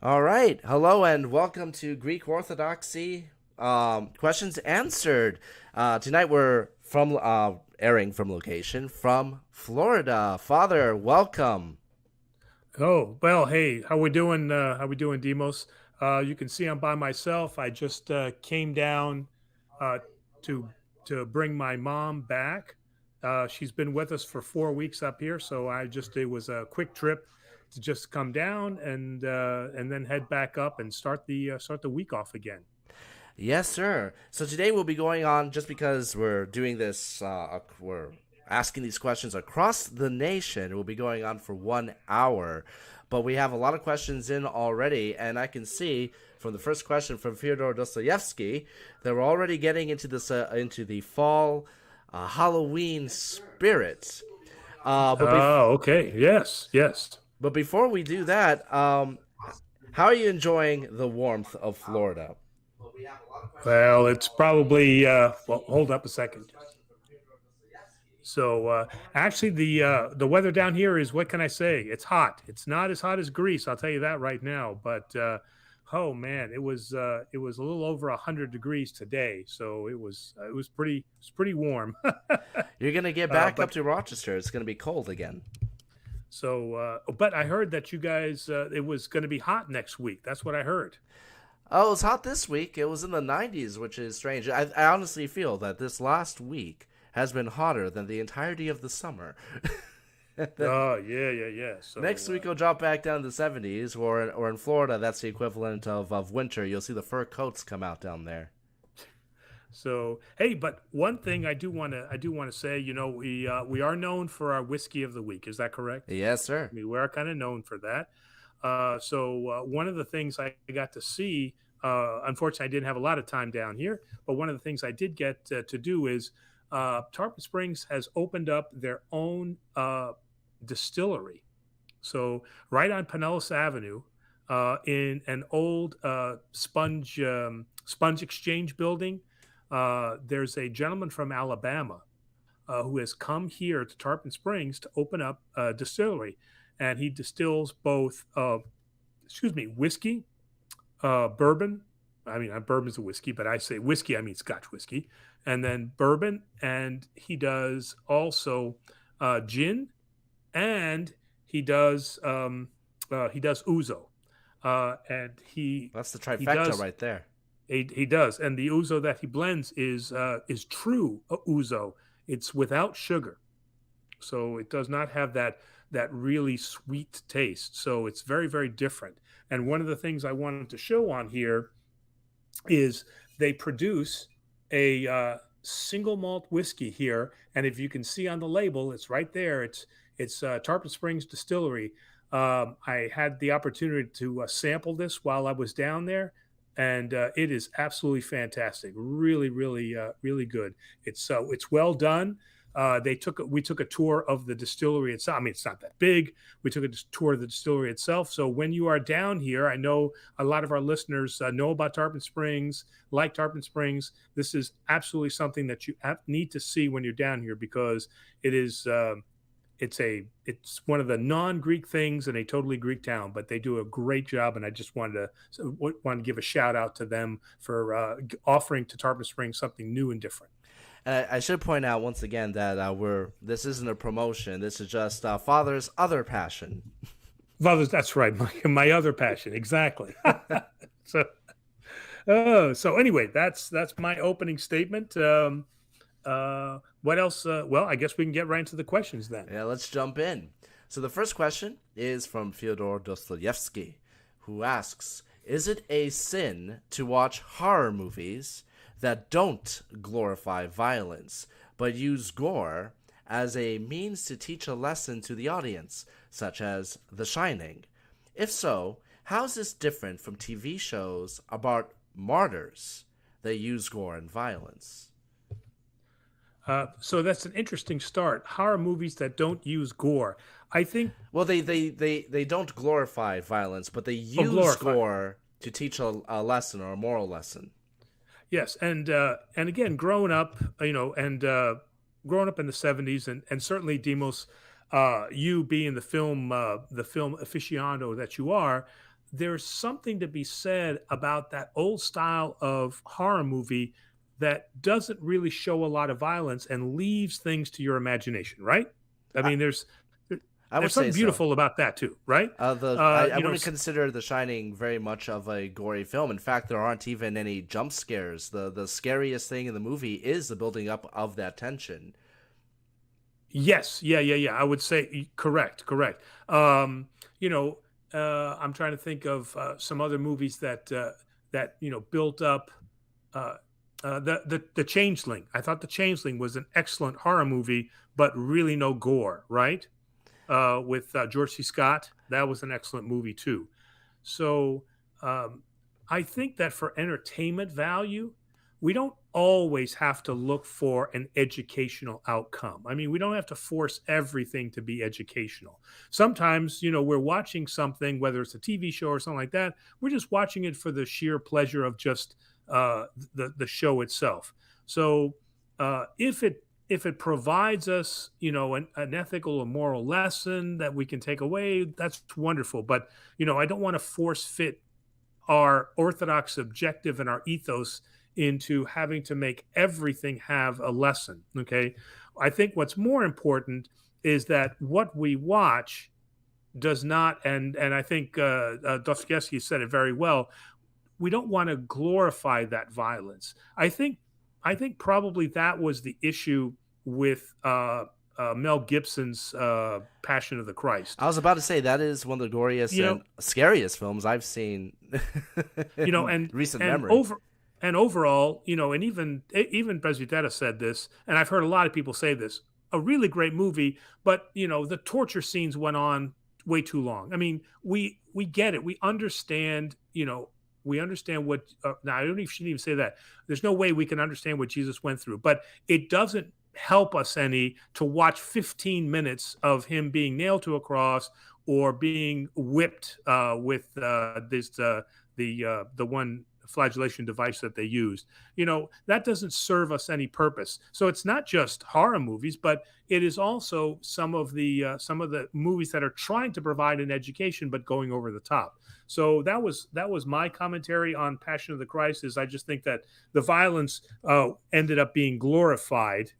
All right. Hello and welcome to Greek Orthodoxy. Questions answered. Tonight we're airing from location from Florida. Father, welcome. Oh, well, hey, how we doing? How we doing, Demos? You can see I'm by myself. I just came down uh, to to bring my mom back. She's been with us for 4 weeks up here, so it was a quick trip to just come down and then head back up and start the week off again. Yes, sir. So today we'll be going on just because we're doing this. We're asking these questions across the nation. We'll be going on for 1 hour, but we have a lot of questions in already, and I can see from the first question from Fyodor Dostoevsky that we're already getting into this into the fall Halloween spirit. But Oh, okay. Yes, yes. but before we do that, how are you enjoying the warmth of Florida? Well, it's probably well, hold up a second. Actually, the weather down here is, what can I say? It's hot. It's not as hot as Greece, I'll tell you that right now. But oh man, it was a little over 100 degrees today, so it was pretty warm. You're gonna get back up But to Rochester. It's gonna be cold again. but I heard that you guys it was going to be hot next week. That's what I heard. Oh, it was hot this week. It was in the 90s, which is strange. I honestly feel that this last week has been hotter than the entirety of the summer. Oh yeah, yeah, yeah. Next week, it'll drop back down to the 70s, or in Florida, that's the equivalent of winter. You'll see the fur coats come out down there. Hey, but one thing I do want to say, we are known for our whiskey of the week. Is that correct? Yes, sir. I mean, we are kind of known for that. One of the things I got to see, unfortunately, I didn't have a lot of time down here, but one of the things I did get to do is Tarpon Springs has opened up their own distillery. So right on Pinellas Avenue, in an old sponge exchange building, there's a gentleman from Alabama who has come here to Tarpon Springs to open up a distillery, and he distills both, whiskey, bourbon. I mean, bourbon is a whiskey, but I say whiskey, I mean Scotch whiskey, and then bourbon, and he does also gin, and he does ouzo, and That's the he trifecta does right there. he does, and the ouzo that he blends is true ouzo. It's without sugar, so it does not have that really sweet taste. So it's very very different. And one of the things I wanted to show on here is they produce a single malt whiskey here, and if you can see on the label, it's right there. It's Tarpon Springs Distillery. I had the opportunity to sample this while I was down there, and it is absolutely fantastic. Really, really, really good. It's well done. We took a tour of the distillery itself. I mean, it's not that big. We took a tour of the distillery itself. So when you are down here, I know a lot of our listeners know about Tarpon Springs, like Tarpon Springs. This is absolutely something that you need to see when you're down here, because it is. It's one of the non-Greek things in a totally Greek town, but they do a great job, and I just wanted to give a shout out to them for offering to Tarpon Springs something new and different. And I should point out once again that this isn't a promotion. This is just Father's other passion. Well, that's right, my other passion, exactly. So anyway, that's my opening statement. What else? Well, I guess we can get right into the questions then. Yeah, let's jump in. So the first question is from Fyodor Dostoevsky, who asks, "Is it a sin to watch horror movies that don't glorify violence but use gore as a means to teach a lesson to the audience, such as The Shining? If so, how is this different from TV shows about martyrs that use gore and violence?" So that's an interesting start. Horror movies that don't use gore. I think, Well, they don't glorify violence, but they oh, use glorify. gore to teach a lesson or a moral lesson. Yes, and again, growing up, growing up in the '70s, and certainly Demos, you being the film aficionado that you are, there's something to be said about that old style of horror movie that doesn't really show a lot of violence and leaves things to your imagination, right? I I, mean, I would there's say something so. beautiful about that too, right? I You know, wouldn't consider The Shining very much of a gory film. In fact, there aren't even any jump scares. The scariest thing in the movie is the building up of that tension. yes, yeah. I would say correct. Um, you know, I'm trying to think of some other movies that built up. Uh, the Changeling. I thought the Changeling was an excellent horror movie, but really no gore, right? With George C. Scott, that was an excellent movie too. So um, I think that for entertainment value, we don't always have to look for an educational outcome. I mean, we don't have to force everything to be educational. Sometimes, we're watching something, whether it's a TV show or something like that, we're just watching it for the sheer pleasure of just the show itself. So if it provides us, an ethical or moral lesson that we can take away, that's wonderful. But I don't want to force fit our Orthodox objective and our ethos into having to make everything have a lesson. Okay. I think what's more important is that what we watch does not, and I think Dostoevsky said it very well. We don't want to glorify that violence. I think probably that was the issue with Mel Gibson's Passion of the Christ. I was about to say that is one of the goriest You know, and scariest films I've seen you know, in and recent and memory. over and overall, and even Bezuidenna said this, and I've heard a lot of people say this. A really great movie, but the torture scenes went on way too long. I mean, we get it. We understand. We understand what. Now, I don't even shouldn't even say that. There's no way we can understand what Jesus went through, but it doesn't help us any to watch 15 minutes of him being nailed to a cross or being whipped with the one flagellation device that they used. That doesn't serve us any purpose. So it's not just horror movies, but it is also some of the movies that are trying to provide an education but going over the top. So that was my commentary on Passion of the Christ. Is I just think that the violence ended up being glorified,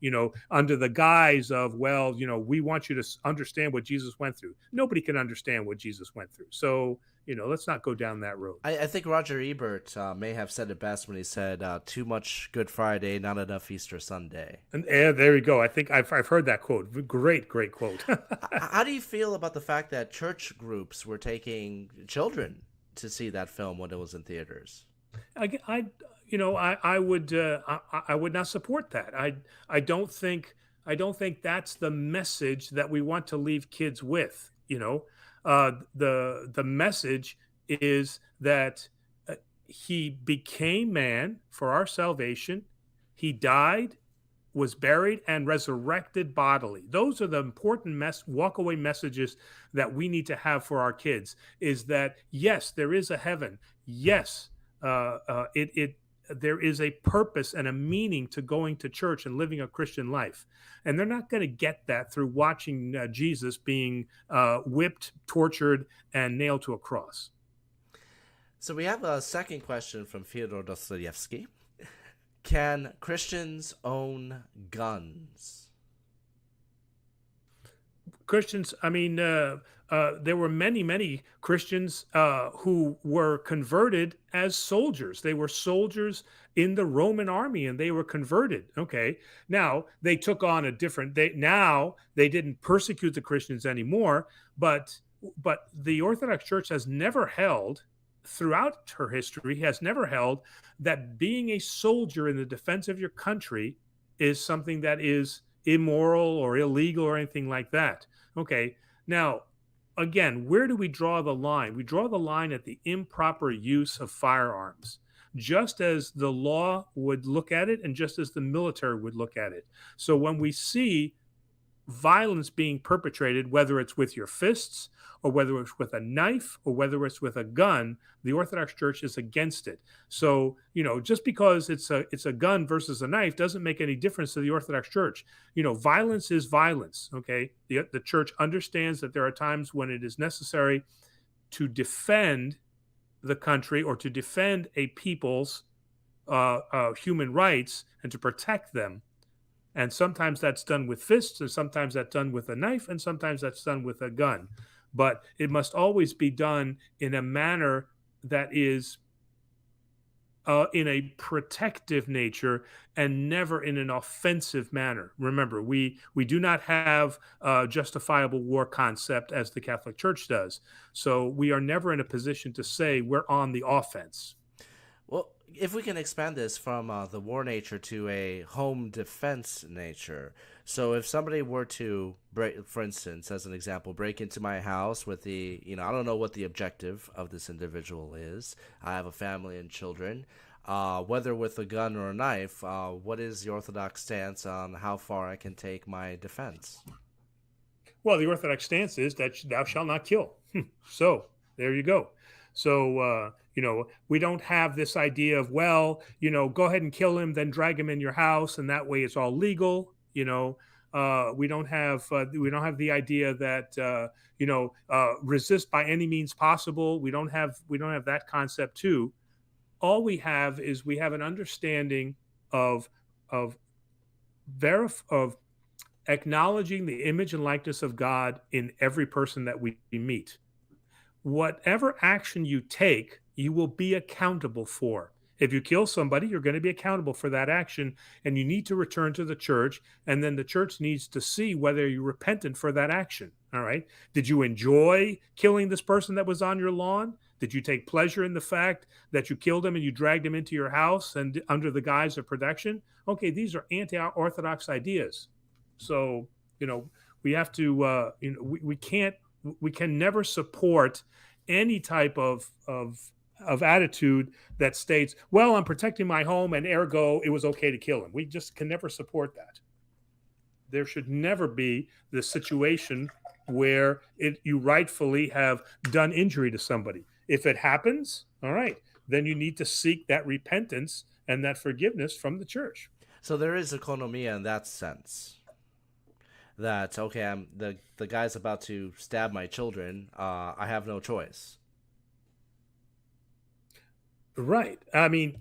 under the guise of, well, we want you to understand what Jesus went through. Nobody can understand what Jesus went through. So let's not go down that road. I think Roger Ebert may have said it best when he said, "Too much Good Friday, not enough Easter Sunday." And there we go. I think I've heard that quote. Great quote. How do you feel about the fact that church groups were taking children to see that film when it was in theaters? I would not support that. I don't think that's the message that we want to leave kids with. The message is that he became man for our salvation. He died, was buried, and resurrected bodily. Those are the important walk-away messages that we need to have for our kids. Is that yes, there is a heaven. Yes, it there is a purpose and a meaning to going to church and living a Christian life. And they're not going to get that through watching Jesus being whipped, tortured, and nailed to a cross. So we have a second question from Fyodor Dostoevsky. Can Christians own guns? Christians, I mean, there were many Christians who were converted as soldiers. They were soldiers in the Roman army, and they were converted. Okay, now they took on a different. Now they didn't persecute the Christians anymore, but the Orthodox Church has never held, throughout her history, has never held that being a soldier in the defense of your country is something that is immoral or illegal or anything like that. Okay. Now, again, where do we draw the line? We draw the line at the improper use of firearms, just as the law would look at it and just as the military would look at it. So when we see violence being perpetrated, whether it's with your fists or whether it's with a knife or whether it's with a gun, the Orthodox Church is against it. So, just because it's a gun versus a knife doesn't make any difference to the Orthodox Church. Violence is violence. Okay. The church understands that there are times when it is necessary to defend the country or to defend a people's human rights and to protect them. And sometimes that's done with fists, and sometimes that's done with a knife, and sometimes that's done with a gun. But it must always be done in a manner that is in a protective nature and never in an offensive manner. Remember, we do not have a justifiable war concept as the Catholic Church does. So we are never in a position to say we're on the offense. Well, if we can expand this from the war nature to a home defense nature. So if somebody were to break, for instance, as an example, break into my house with the, I don't know what the objective of this individual is. I have a family and children. Whether with a gun or a knife, what is the Orthodox stance on how far I can take my defense? Well, the Orthodox stance is that thou shalt not kill. So there you go. So, we don't have this idea of, well, go ahead and kill him, then drag him in your house, and that way it's all legal. We don't have the idea that resist by any means possible. We don't have that concept too. All we have is we have an understanding of of of acknowledging the image and likeness of God in every person that we meet. Whatever action you take, you will be accountable for. If you kill somebody, you're going to be accountable for that action, and you need to return to the church, and then the church needs to see whether you're repentant for that action. All right. Did you enjoy killing this person that was on your lawn? Did you take pleasure in the fact that you killed him and you dragged him into your house and under the guise of protection? Okay, these are anti-orthodox ideas. So, we have to, we can never support any type of attitude that states, well, I'm protecting my home and ergo it was okay to kill him. We just can never support that. There should never be the situation where you rightfully have done injury to somebody. If it happens, all right, then you need to seek that repentance and that forgiveness from the church. So there is economia in that sense. That okay, the guy's about to stab my children. I have no choice. Right. I mean,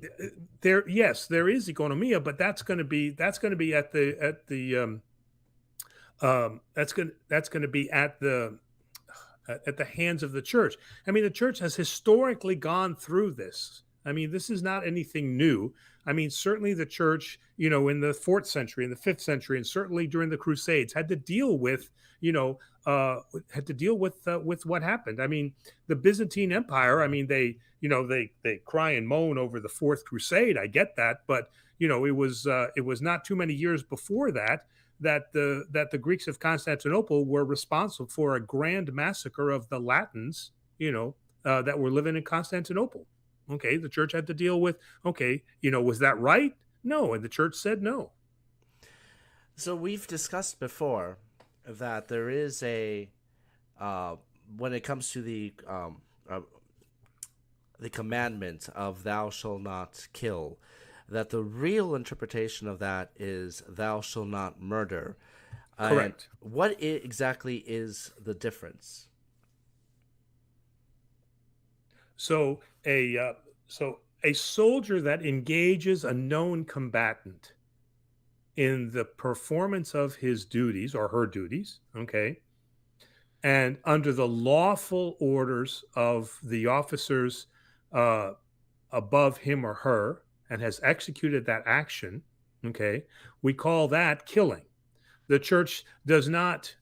yes, there is economia, but that's going to be that's going to be at the hands of the church. I mean, the church has historically gone through this. I mean, this is not anything new. I mean, certainly the church, in the 4th century, in the 5th century, and certainly during the Crusades, had to deal with, with what happened. I mean, the Byzantine Empire. I mean, they cry and moan over the 4th Crusade. I get that, but it was not too many years before that the Greeks of Constantinople were responsible for a grand massacre of the Latins, that were living in Constantinople. Okay, the church had to deal with, okay, was that right? No, and the church said no. So we've discussed before that there is when it comes to the commandment of thou shalt not kill, that the real interpretation of that is thou shalt not murder. Correct. What exactly is the difference? So a soldier that engages a known combatant in the performance of his duties or her duties, okay, and under the lawful orders of the officers above him or her, and has executed that action, okay, we call that killing. The church does not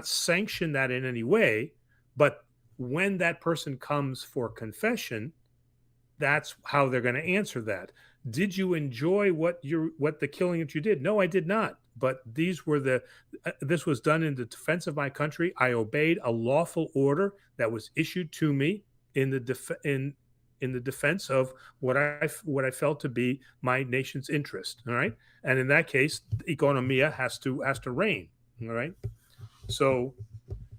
sanction that in any way, but when that person comes for confession, that's how they're going to answer that. Did you enjoy what the killing that you did? No, I did not. But this was done in the defense of my country. I obeyed a lawful order that was issued to me in the defense of what I felt to be my nation's interest. All right, and in that case, economia has to reign. All right, so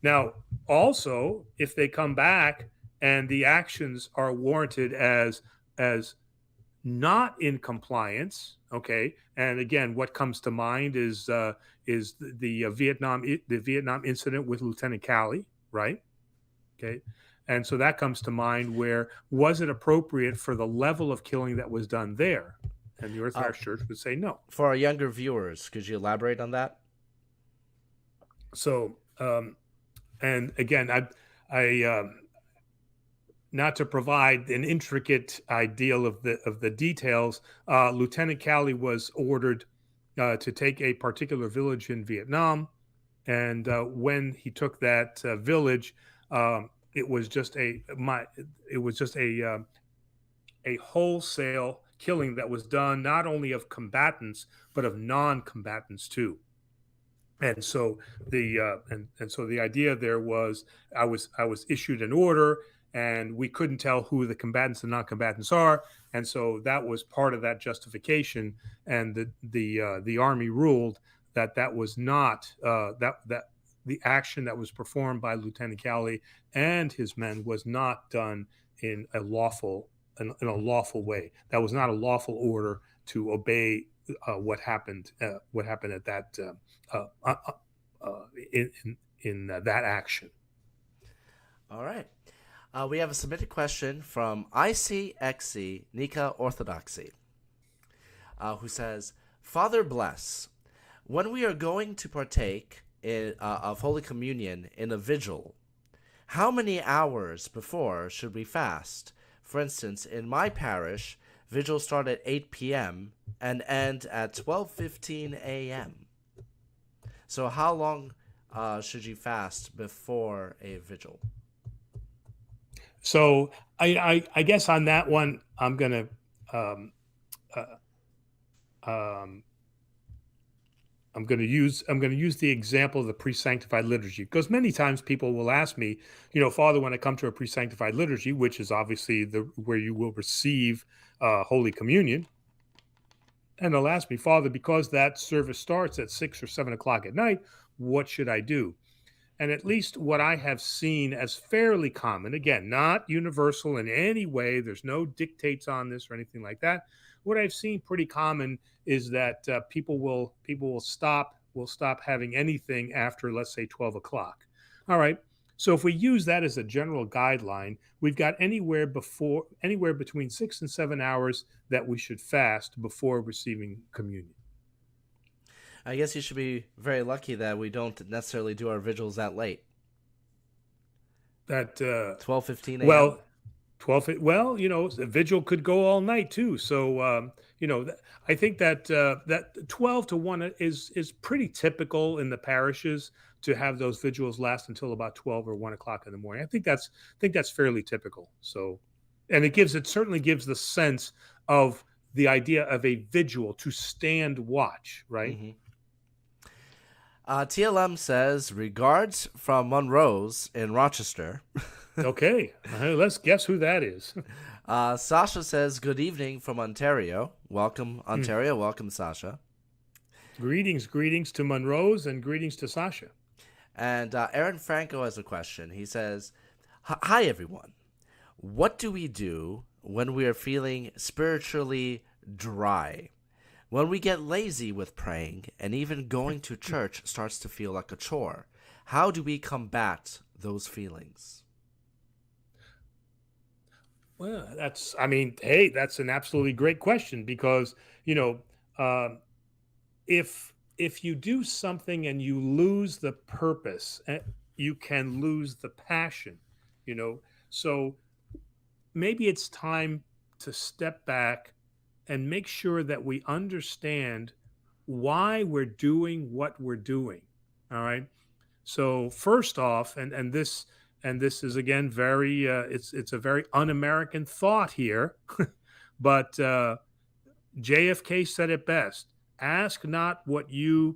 now also if they come back and the actions are warranted as not in compliance, okay, and again, what comes to mind is the Vietnam incident with Lieutenant Calley, right? Okay. And so that comes to mind, where was it appropriate for the level of killing that was done there? And the Uh, Orthodox Church would say no. for our younger viewers, could you elaborate on that? So, and again, I not to provide an intricate ideal of the details, Lieutenant Calley was ordered to take a particular village in Vietnam, and when he took that village, it was just a wholesale killing that was done not only of combatants but of non-combatants too. And so the idea there was, I was issued an order, and we couldn't tell who the combatants and non-combatants are, and so that was part of that justification. And the army ruled that that was not that the action that was performed by Lieutenant Cowley and his men was not done in a lawful way. That was not a lawful order to obey what happened at that uh, uh, in that action. All right. We have a submitted question from ICXC Nika Orthodoxy, who says, Father bless, when we are going to partake of Holy Communion in a vigil, how many hours before should we fast? For instance, in my parish, vigils start at 8 p.m. and end at 12:15 a.m. So how long should you fast before a vigil? So I guess on that one, I'm gonna um, uh, um, I'm going to use the example of the pre-sanctified liturgy, because many times people will ask me, Father, when I come to a pre-sanctified liturgy, which is obviously where you will receive Holy Communion, and they'll ask me, Father, because that service starts at 6 or 7 o'clock at night, what should I do? And at least what I have seen as fairly common, again, not universal in any way, there's no dictates on this or anything like that. What I've seen pretty common is that people will stop having anything after, let's say, 12 o'clock. All right. So if we use that as a general guideline, we've got anywhere between 6 and 7 hours that we should fast before receiving communion. I guess you should be very lucky that we don't necessarily do our vigils that late. That 12:15 a.m. well, 12. Well, the vigil could go all night too. So I think that 12 to 1 is pretty typical in the parishes, to have those vigils last until about 12 or 1 o'clock in the morning. I think that's fairly typical. So, and it certainly gives the sense of the idea of a vigil, to stand watch, right? Mm-hmm. TLM says, regards from Monroe's in Rochester. Okay, let's guess who that is. Sasha says, good evening from Ontario. Welcome, Ontario. Welcome, Sasha. Greetings to Monroe's, and greetings to Sasha. And Aaron Franco has a question. He says, hi, everyone. What do we do when we are feeling spiritually dry? When we get lazy with praying, and even going to church starts to feel like a chore, how do we combat those feelings? Well, that's an absolutely great question, because, if you do something and you lose the purpose, you can lose the passion, So maybe it's time to step back and make sure that we understand why we're doing what we're doing. All right. So first off, and this is again very it's a very un-American thought here, but JFK said it best: ask not what your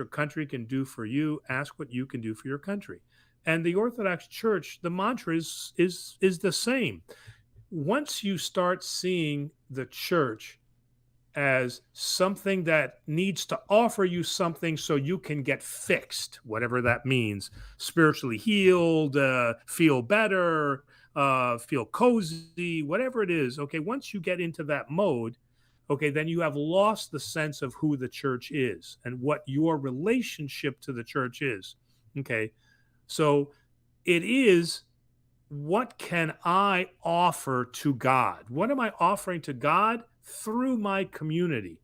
country can do for you, ask what you can do for your country. And the Orthodox Church, the mantra is the same. Once you start seeing the church as something that needs to offer you something so you can get fixed, whatever that means, spiritually healed, feel better, feel cozy, whatever it is. Okay, once you get into that mode, okay, then you have lost the sense of who the church is and what your relationship to the church is. Okay, so it is what can I offer to God? What am I offering to God through my community?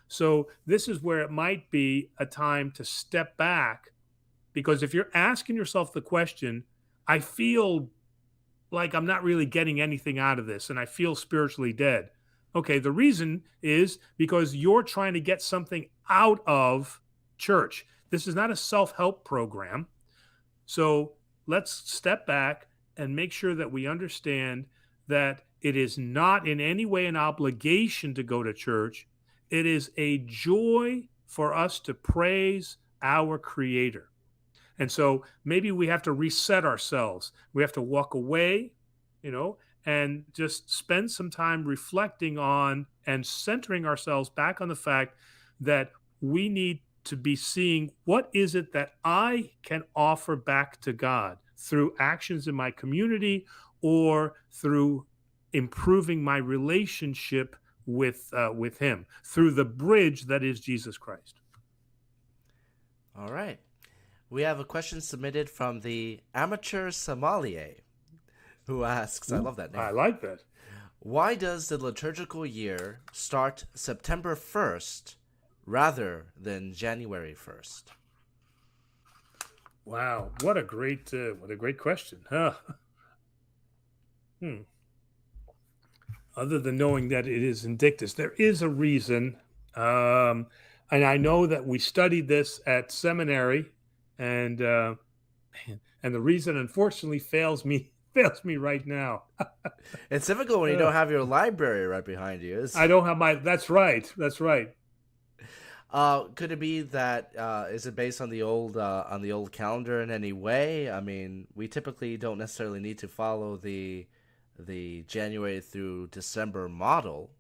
So this is where it might be a time to step back, because if you're asking yourself the question, I feel like I'm not really getting anything out of this and I feel spiritually dead. Okay, the reason is because you're trying to get something out of church. This is not a self-help program. So let's step back and make sure that we understand that it is not in any way an obligation to go to church. It is a joy for us to praise our Creator. And so maybe we have to reset ourselves. We have to walk away, you know, and just spend some time reflecting on and centering ourselves back on the fact that we need to be seeing what is it that I can offer back to God through actions in my community or through improving my relationship with Him through the bridge that is Jesus Christ. All right. We have a question submitted from the amateur sommelier who asks, I Ooh, love that name. I like that. Why does the liturgical year start September 1st rather than January 1st? Wow, what a great question, huh? Other than knowing that it is Invictus, there is a reason, and I know that we studied this at seminary, and the reason, unfortunately, fails me right now. It's difficult when you don't have your library right behind you. I don't have my. That's right. That's right. Could it be that is it based on the old calendar in any way? I mean, we typically don't necessarily need to follow the January through December model.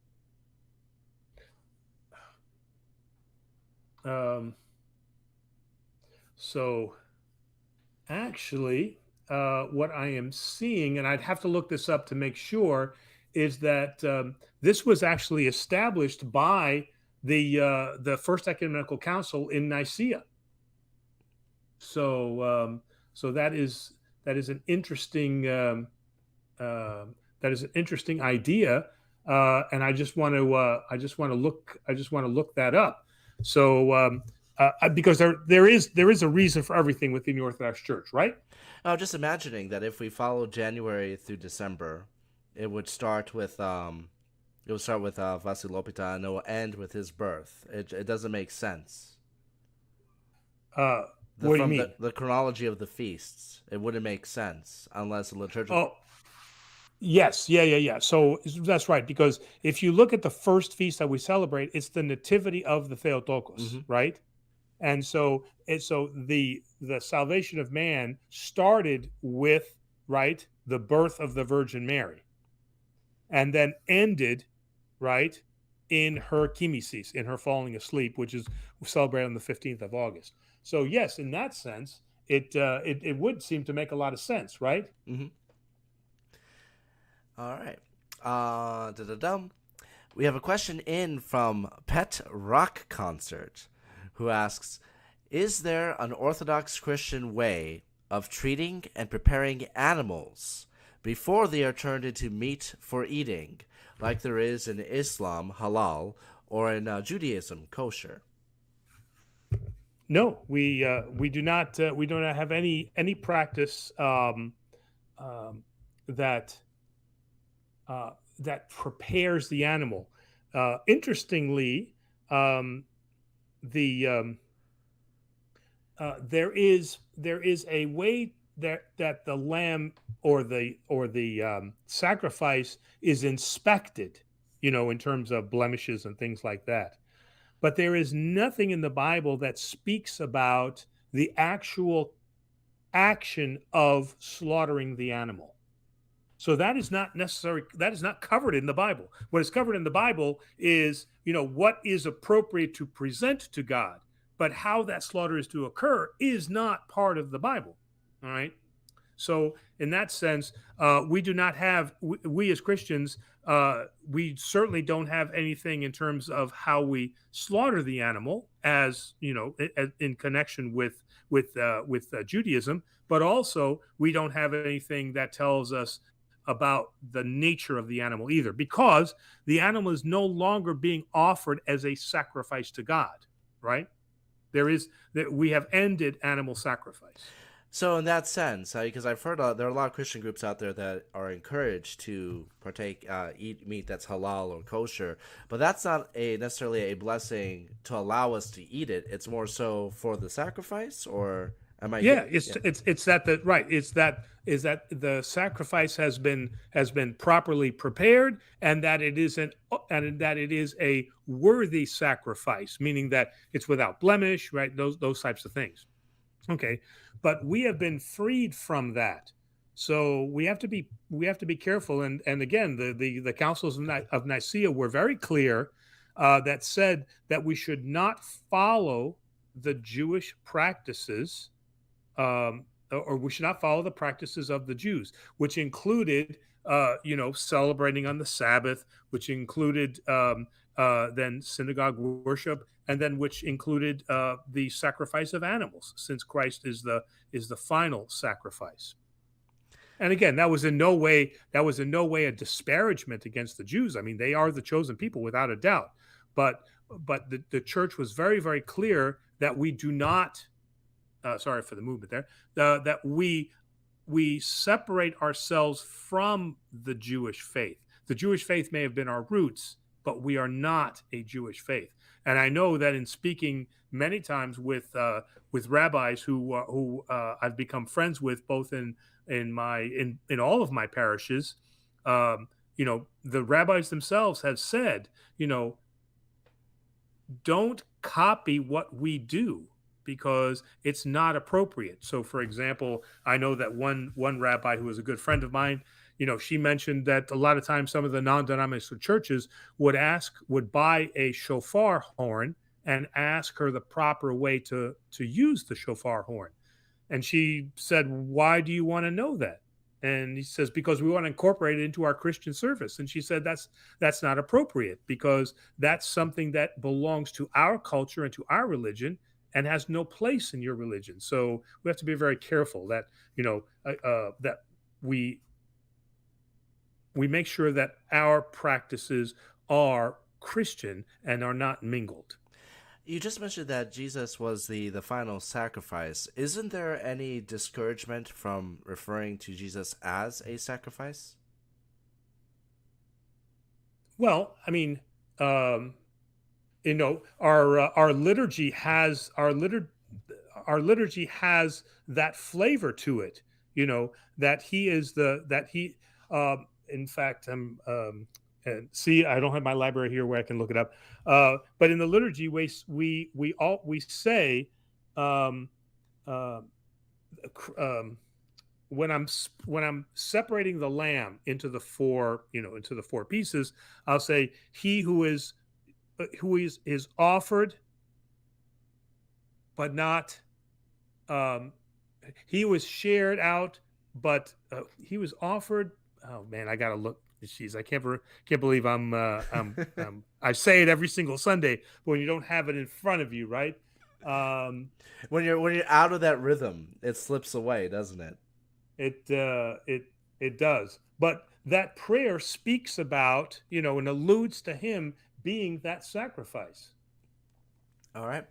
So actually, what I am seeing, and I'd have to look this up to make sure, is that this was actually established by the First Ecumenical Council in Nicaea. So so that is an interesting idea, and I just want to look that up. So because there is a reason for everything within the Orthodox Church, right? Just imagining that if we follow January through December, it would start with Vasilopita and it will end with his birth. It doesn't make sense. What do you mean? The chronology of the feasts, it wouldn't make sense unless the liturgical. Oh, yes, yeah. So that's right, because if you look at the first feast that we celebrate, it's the Nativity of the Theotokos, right? And so the salvation of man started with, right, the birth of the Virgin Mary, and then ended, right, in her chemesis, in her falling asleep, which is celebrated on the 15th of August. So yes, in that sense, it would seem to make a lot of sense, right? Mm-hmm. All right. We have a question in from Pet Rock Concert, who asks, is there an Orthodox Christian way of treating and preparing animals before they are turned into meat for eating, like there is in Islam, halal, or in Judaism, kosher? No, we do not have any practice that that prepares the animal. Interestingly, there is a way that the lamb or the sacrifice is inspected, in terms of blemishes and things like that. But there is nothing in the Bible that speaks about the actual action of slaughtering the animal. So that is not necessary. That is not covered in the Bible. What is covered in the Bible is, what is appropriate to present to God. But how that slaughter is to occur is not part of the Bible. All right. So in that sense, we do not have we as Christians. We certainly don't have anything in terms of how we slaughter the animal, as you know, in connection with Judaism. But also, we don't have anything that tells us about the nature of the animal either, because the animal is no longer being offered as a sacrifice to God. Right? There is that we have ended animal sacrifice. So in that sense, because I've heard there are a lot of Christian groups out there that are encouraged to eat meat that's halal or kosher, but that's not necessarily a blessing to allow us to eat it. It's more so for the sacrifice, or am I Yeah, get? it's Yeah. it's that the right. It's that is that the sacrifice has been properly prepared, and that it is a worthy sacrifice, meaning that it's without blemish, right? Those types of things. Okay, but we have been freed from that, so we have to be careful. And again, the councils of Nicaea were very clear, that said that we should not follow the Jewish practices, or we should not follow the practices of the Jews, which included, celebrating on the Sabbath, which included, then synagogue worship, and then which included, the sacrifice of animals, since Christ is the final sacrifice. And again, that was in no way a disparagement against the Jews. I mean, they are the chosen people without a doubt. But the church was very, very clear that we do not, sorry for the movement there, that we separate ourselves from the Jewish faith. The Jewish faith may have been our roots, but we are not a Jewish faith. And I know that in speaking many times with rabbis who I've become friends with, both in all of my parishes, the rabbis themselves have said, don't copy what we do, because it's not appropriate. So, for example, I know that one rabbi who was a good friend of mine, she mentioned that a lot of times some of the non-denominational churches would buy a shofar horn and ask her the proper way to use the shofar horn. And she said, "Why do you want to know that?" And he says, "Because we want to incorporate it into our Christian service." And she said, that's not appropriate, because that's something that belongs to our culture and to our religion, and has no place in your religion. So we have to be very careful that that we make sure that our practices are Christian and are not mingled. You just mentioned that Jesus was the final sacrifice. Isn't there any discouragement from referring to Jesus as a sacrifice? Well, I mean, um, our liturgy has that flavor to it. That he is the that he. In fact, and see, I don't have my library here where I can look it up. But in the liturgy, we say, um, uh, um, when I'm separating the lamb into the four pieces, I'll say, he who is offered, but not, um, he was shared out, but he was offered. Oh man, I gotta look. Jeez, I can't believe I say it every single Sunday, but when you don't have it in front of you, right? Um, When you're out of that rhythm, it slips away, doesn't it? it does. But that prayer speaks about, and alludes to him being that sacrifice. All right.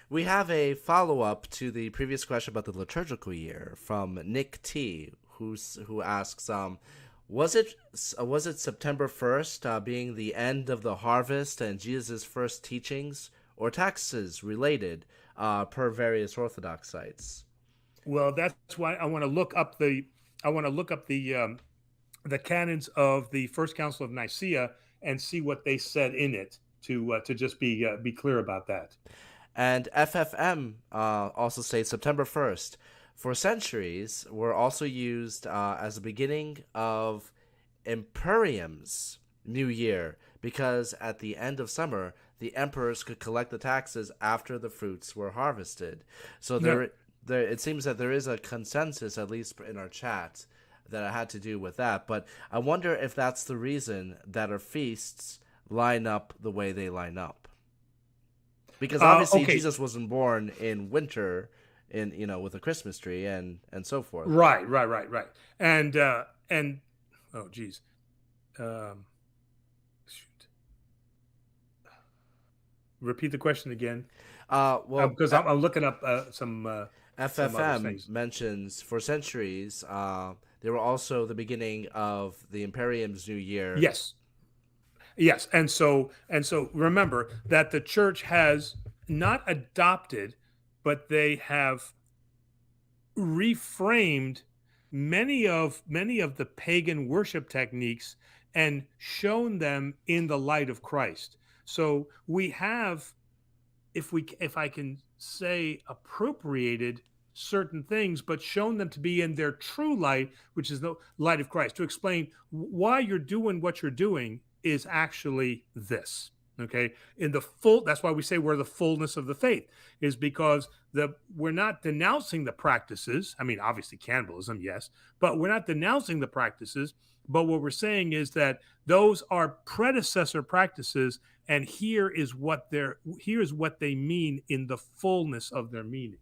We have a follow up to the previous question about the liturgical year from Nick T, who asks, was it September 1st, being the end of the harvest and Jesus' first teachings, or taxes related, per various Orthodox sites? Well, that's why I want to look up the canons of the First Council of Nicaea and see what they said in it, to just be clear about that. And FFM also states September 1st. For centuries, were also used as the beginning of Imperium's New Year, because at the end of summer, the emperors could collect the taxes after the fruits were harvested. So Yeah. it seems that there is a consensus, at least in our chat, that it had to do with that. But I wonder if that's the reason that our feasts line up the way they line up. Because obviously Okay, Jesus wasn't born in winter, in with a Christmas tree and so forth. right. And oh geez, um, shoot. Repeat the question again, Well, because I'm looking up some other FFM things. mentions for centuries they were also the beginning of the Imperium's new year. Yes, yes, and so remember that the church has not adopted, but they have reframed many of the pagan worship techniques and shown them in the light of Christ. So we have, if I can say, appropriated certain things, but shown them to be in their true light, which is the light of Christ, to explain why you're doing what you're doing is actually this. Okay, in the full. That's why we say we're the fullness of the faith, is because we're not denouncing the practices. I mean, obviously cannibalism, yes, but we're not denouncing the practices. But what we're saying is that those are predecessor practices, and here's what they mean in the fullness of their meaning.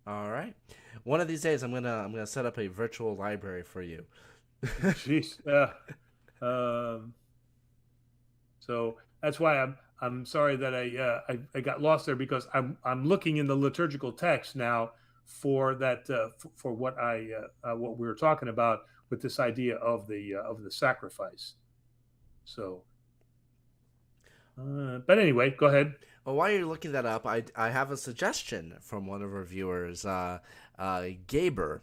All right. One of these days, I'm gonna set up a virtual library for you. Jeez. Um, so that's why I'm sorry that I got lost there, because I'm looking in the liturgical text now for that for what we were talking about with this idea of the sacrifice. So, but anyway, go ahead. Well, while you're looking that up, I have a suggestion from one of our viewers, Gaber,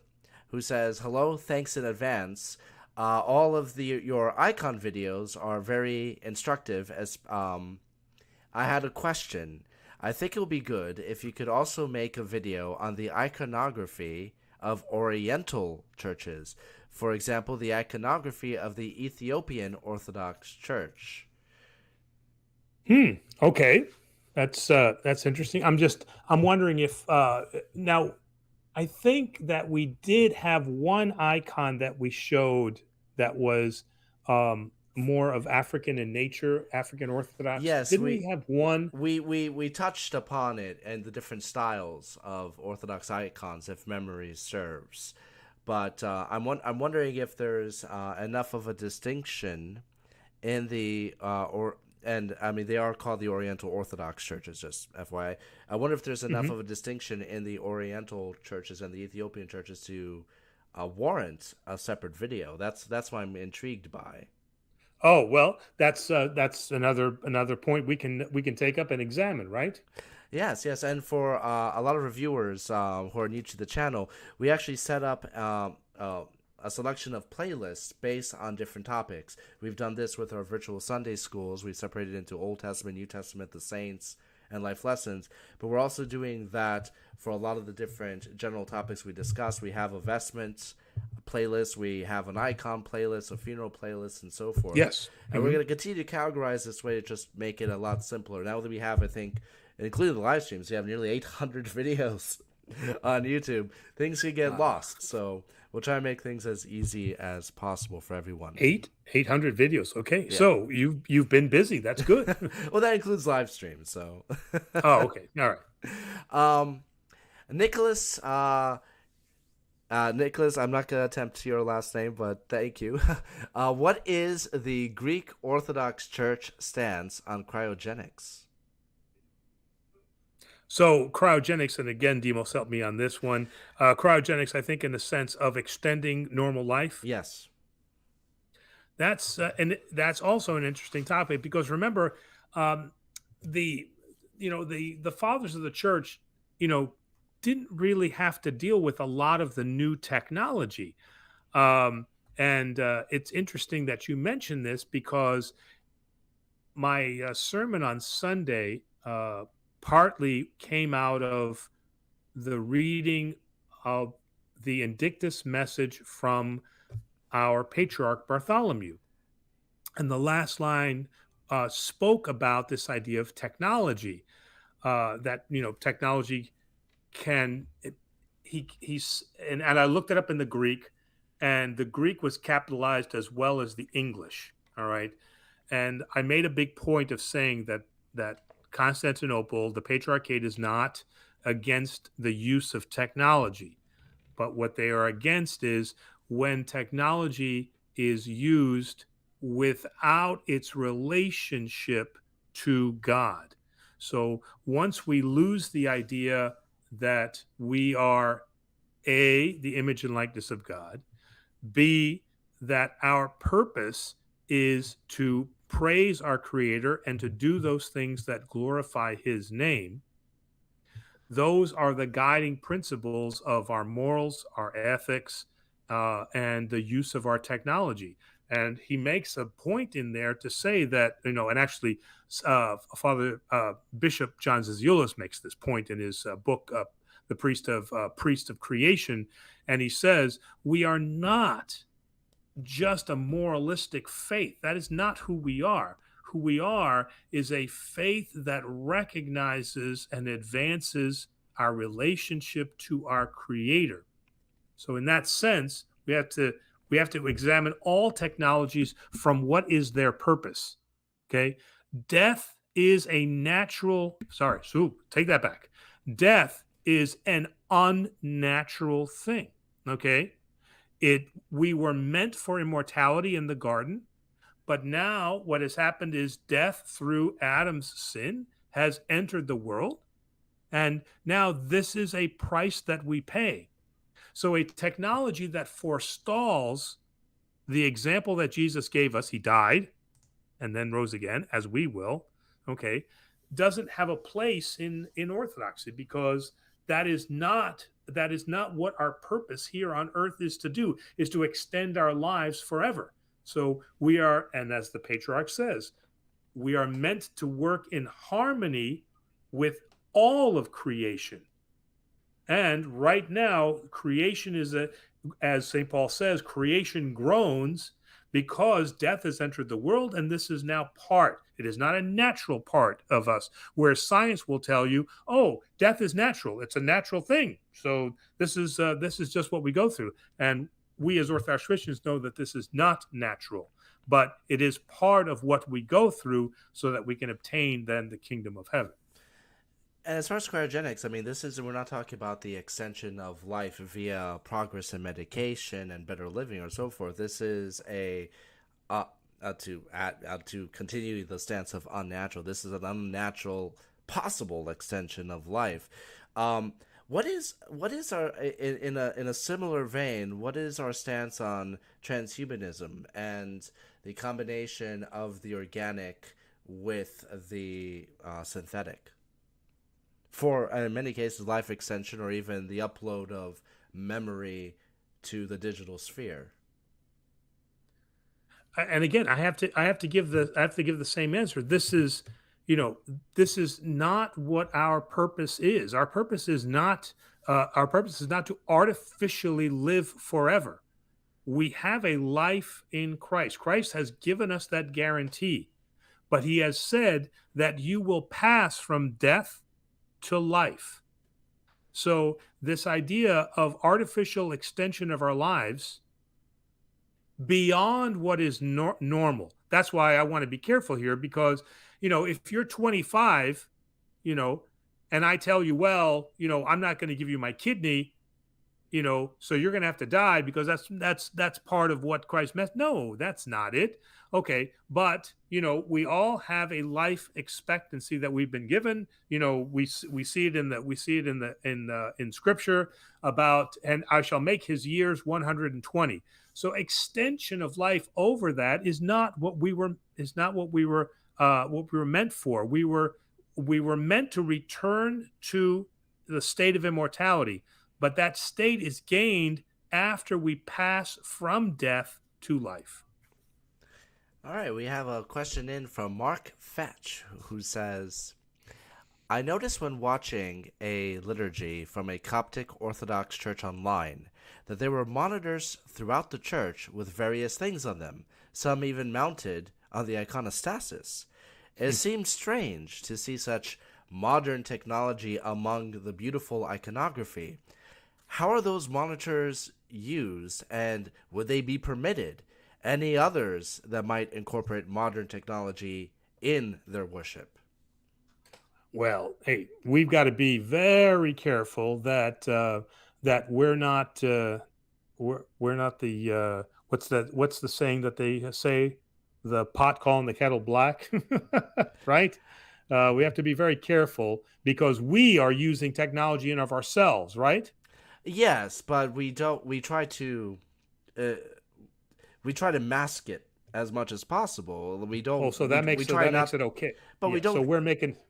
who says, "Hello, thanks in advance. All of your icon videos are very instructive. As I had a question. I think it would be good if you could also make a video on the iconography of Oriental churches. For example, the iconography of the Ethiopian Orthodox Church." Okay, that's interesting. I'm wondering if now I think that we did have one icon that we showed that was more of African in nature, African Orthodox. Yes, Didn't we have one? we touched upon it and the different styles of Orthodox icons, if memory serves. But I'm wondering if there's enough of a distinction in the or and I mean they are called the Oriental Orthodox churches, just FYI. I wonder if there's enough Hmm. of a distinction in the Oriental churches and the Ethiopian churches to warrant a separate video. That's what I'm intrigued by. Oh well, that's another point we can take up and examine, right? Yes, yes, and for a lot of reviewers who are new to the channel, we actually set up a selection of playlists based on different topics. We've done this with our virtual Sunday schools. We've separated into Old Testament, New Testament, the saints, and life lessons. But we're also doing that for a lot of the different general topics we discuss. We have a vestment playlist, we have an icon playlist, a funeral playlist, and so forth. Yes. And we're Hmm. going to continue to categorize this way to just make it a lot simpler. Now that we have, I think, including the live streams, we have nearly 800 videos on YouTube. Things can get lost, so we'll try and make things as easy as possible for everyone. 800 videos. Okay, Yeah. so you've been busy. That's good. Well, that includes live streams. So, Oh, okay. All right. um, Nicholas, Nicholas, I'm not gonna attempt your last name, but thank you. What is the Greek Orthodox Church stance on cryogenics? So cryogenics, and again, Demos helped me on this one. Cryogenics, I think, in the sense of extending normal life. Yes. And that's also an interesting topic, because remember, um, the the fathers of the church, you know, didn't really have to deal with a lot of the new technology. Um, and it's interesting that you mentioned this, because my sermon on Sunday partly came out of the reading of the Indictus message from our patriarch Bartholomew. And the last line spoke about this idea of technology, that, technology can he's and I looked it up in the Greek, and the Greek was capitalized as well as the English. All right, and I made a big point of saying that Constantinople, the Patriarchate, is not against the use of technology, but what they are against is when technology is used without its relationship to God. So once we lose the idea that we are A, the image and likeness of God, B, that our purpose is to praise our Creator and to do those things that glorify His name, those are the guiding principles of our morals, our ethics, and the use of our technology. And he makes a point in there to say that, and actually, Father Bishop John Zizioulas makes this point in his book, The Priest of Creation. And he says, we are not just a moralistic faith. That is not who we are. Who we are is a faith that recognizes and advances our relationship to our Creator. So in that sense, we have to examine all technologies from what is their purpose. Okay? Death is a natural, take that back. Death is an unnatural thing. Okay? We were meant for immortality in the garden, but now what has happened is death through Adam's sin has entered the world, and now this is a price that we pay. So a technology that forestalls the example that Jesus gave us, he died and then rose again, as we will, okay, doesn't have a place in Orthodoxy, because that is not what our purpose here on earth is to do, is to extend our lives forever. So we are, and as the Patriarch says, we are meant to work in harmony with all of creation. And right now, creation is as St. Paul says, creation groans because death has entered the world, and this is now it is not a natural part of us, where science will tell you, oh, death is natural. It's a natural thing. So this is just what we go through. And we as Orthodox Christians know that this is not natural, but it is part of what we go through so that we can obtain then the kingdom of heaven. And as far as cryogenics, I mean, we're not talking about the extension of life via progress in medication and better living or so forth. This is to continue the stance of unnatural. This is an unnatural possible extension of life. What is our, in a similar vein, what is our stance on transhumanism and the combination of the organic with the synthetic? For, in many cases, life extension or even the upload of memory to the digital sphere. And again, I have to give the same answer. This is not what our purpose is. Our purpose is not to artificially live forever. We have a life in Christ. Christ has given us that guarantee, but he has said that you will pass from death to life. So this idea of artificial extension of our lives beyond what is normal. That's why I want to be careful here, because, if you're 25, and I tell you, well, I'm not going to give you my kidney, so you're going to have to die because that's part of what Christ meant. No, that's not it. Okay, but we all have a life expectancy that we've been given. We see it in Scripture about, and I shall make his years 120. So extension of life over that is not what we were meant for. We were meant to return to the state of immortality, but that state is gained after we pass from death to life. All right, we have a question in from Mark Fetch, who says, I noticed when watching a liturgy from a Coptic Orthodox church online that there were monitors throughout the church with various things on them, some even mounted on the iconostasis. It seemed strange to see such modern technology among the beautiful iconography. How are those monitors used, and would they be permitted? Any others that might incorporate modern technology in their worship? Well, hey, we've got to be very careful that that we're not the what's the saying that they say, the pot calling the kettle black, right? We have to be very careful because we are using technology in of ourselves, right? Yes, but we don't. Uh, we try to mask it as much as possible. We Oh, don't. so We try that makes not, it okay. but we Yeah. So don't.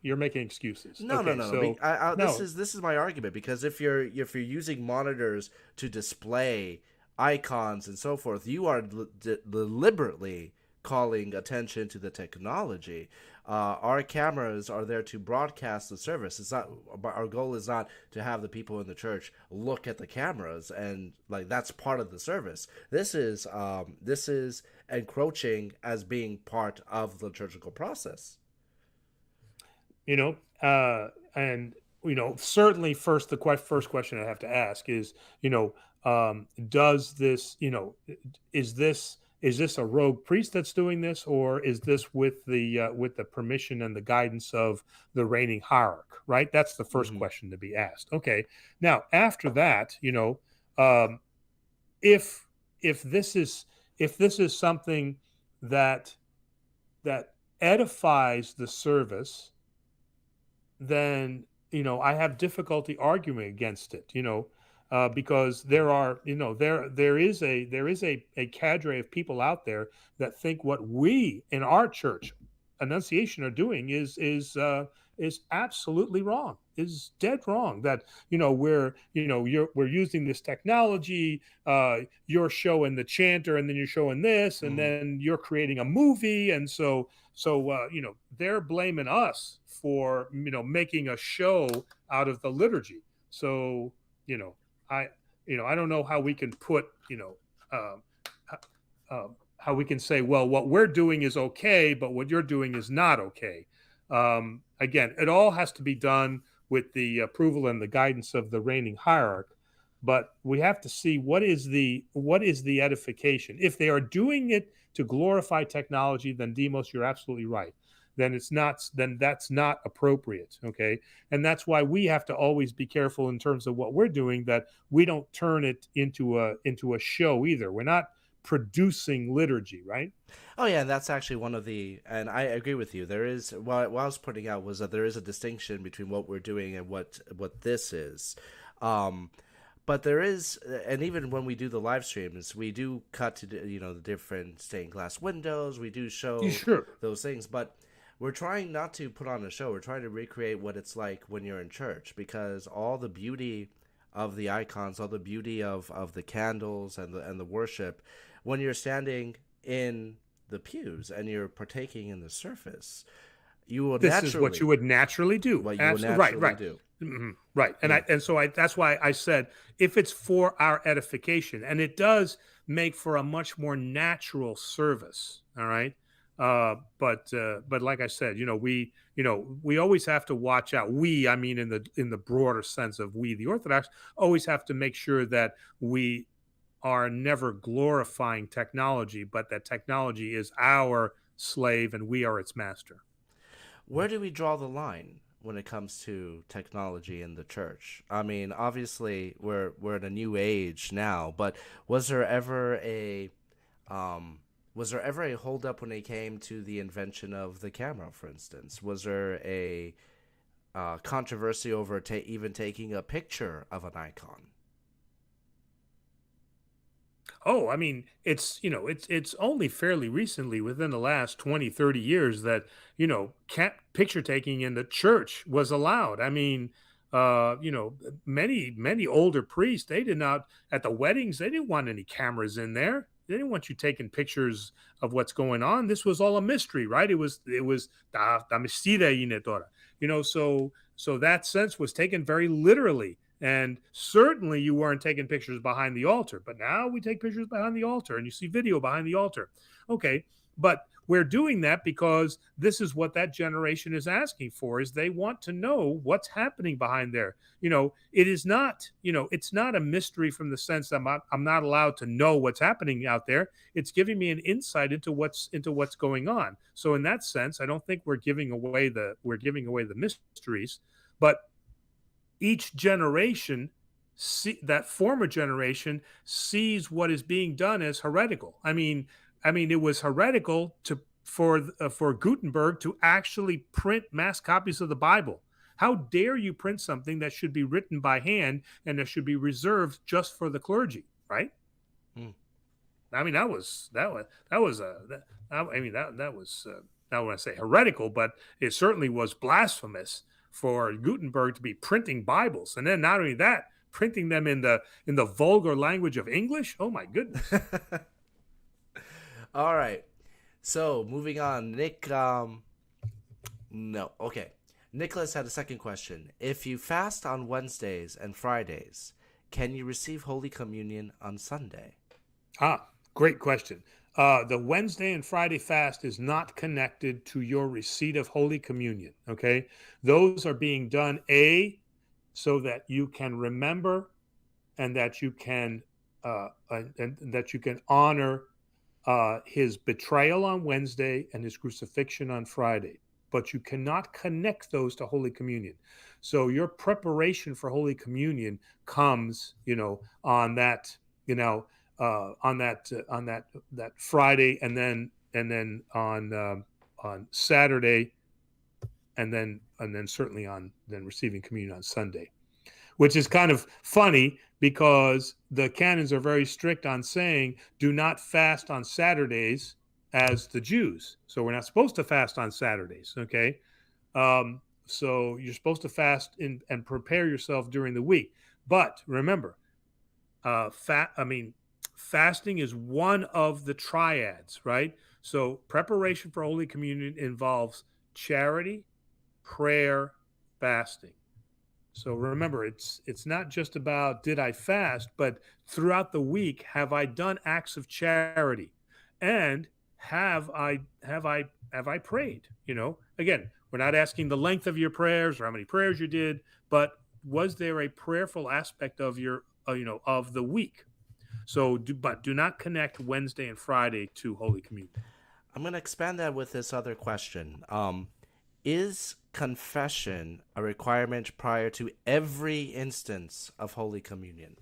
you're making excuses. No, no, Okay. no, no. So no. This is my argument, because if you're using monitors to display icons and so forth, you are deliberately calling attention to the technology. Our cameras are there to broadcast the service. It's not Our goal is not to have the people in the church look at the cameras, and like that's part of the service. This is encroaching as being part of the liturgical process. you know, and certainly first first question I have to ask is, does this, is this a rogue priest that's doing this, or is this with the permission and the guidance of the reigning hierarch? Right, that's the first Hmm. question to be asked. Okay, now after that, um, if if this is if this is something that that edifies the service, then I have difficulty arguing against it. Because there is a cadre of people out there that think what we in our church, Annunciation, are doing is absolutely wrong, is dead wrong. That we're using this technology. You're showing the chanter, and then you're showing this, and Hmm. then you're creating a movie, and so they're blaming us for making a show out of the liturgy. So you know I I don't know how we can put um, how we can say, well, what we're doing is okay, but what you're doing is not okay. Again, it all has to be done with the approval and the guidance of the reigning hierarch. But we have to see what is the edification. If they are doing it to glorify technology, then Demos, you're absolutely right. Then that's not appropriate. Okay, and that's why we have to always be careful in terms of what we're doing, that we don't turn it into a show either. We're not producing liturgy, right? Oh yeah, and that's actually one of and I agree with you. There is what I was putting out was that there is a distinction between what we're doing and what this is. Um, but there is, and even when we do the live streams, we do cut to the different stained glass windows. We do You show sure? those things, but we're trying not to put on a show. We're trying to recreate what it's like when you're in church, because all the beauty of the icons, all the beauty of the candles and the worship, when you're standing in the pews and you're partaking in the surface, you will This is what you naturally would naturally do. what you will Absolutely right, naturally right. do. Right. And Yeah. that's why I said, if it's for our edification, and it does make for a much more natural service. All right. But like I said, we always have to watch out. I mean, in the broader sense of we, the Orthodox, always have to make sure that we are never glorifying technology, but that technology is our slave and we are its master. Where do we draw the line when it comes to technology in the church? I mean, obviously we're in a new age now, but was there ever a um was there ever a holdup when it came to the invention of the camera, for instance? Was there a controversy over even taking a picture of an icon? Oh, I mean, it's only fairly recently, within the last 20, 30 years, that, picture taking in the church was allowed. I mean, many older priests, they did not, at the weddings, they didn't want any cameras in there. They didn't want you taking pictures of what's going on. This was all a mystery, right? It was da mistira inetora. So that sense was taken very literally. And certainly you weren't taking pictures behind the altar, but now we take pictures behind the altar, and you see video behind the altar. Okay. But we're doing that because this is what that generation is asking for, is they want to know what's happening behind there. It is not, it's not a mystery from the sense that I'm not allowed to know what's happening out there. It's giving me an insight into what's going on. So in that sense, I don't think we're giving away the mysteries, but each generation, that former generation, sees what is being done as heretical. It was heretical for Gutenberg to actually print mass copies of the Bible. How dare you print something that should be written by hand and that should be reserved just for the clergy, right? I mean, that was I don't want to say heretical, but it certainly was blasphemous for Gutenberg to be printing Bibles, and then not only that, printing them in the vulgar language of English. Oh my goodness! All right, so moving on, Nick. No, okay. Nicholas had a second question. If you fast on Wednesdays and Fridays, can you receive Holy Communion on Sunday? Great question. The Wednesday and Friday fast is not connected to your receipt of Holy Communion. Okay, those are being done so that you can remember, and that you can honor his betrayal on Wednesday and his crucifixion on Friday. But you cannot connect those to Holy Communion. So your preparation for Holy Communion comes, on that, on that Friday, and then on Saturday, and then certainly on then receiving communion on Sunday, which is kind of funny because the canons are very strict on saying do not fast on Saturdays as the Jews. So we're not supposed to fast on Saturdays. Okay. So you're supposed to fast and prepare yourself during the week. But remember, fasting is one of the triads, right? So preparation for Holy Communion involves charity, prayer, fasting. So remember, it's not just about did I fast, but throughout the week, have I done acts of charity, and have I prayed? Again, we're not asking the length of your prayers or how many prayers you did, but was there a prayerful aspect of your of the week? So, do not connect Wednesday and Friday to Holy Communion. I'm going to expand that with this other question. Is confession a requirement prior to every instance of Holy Communion?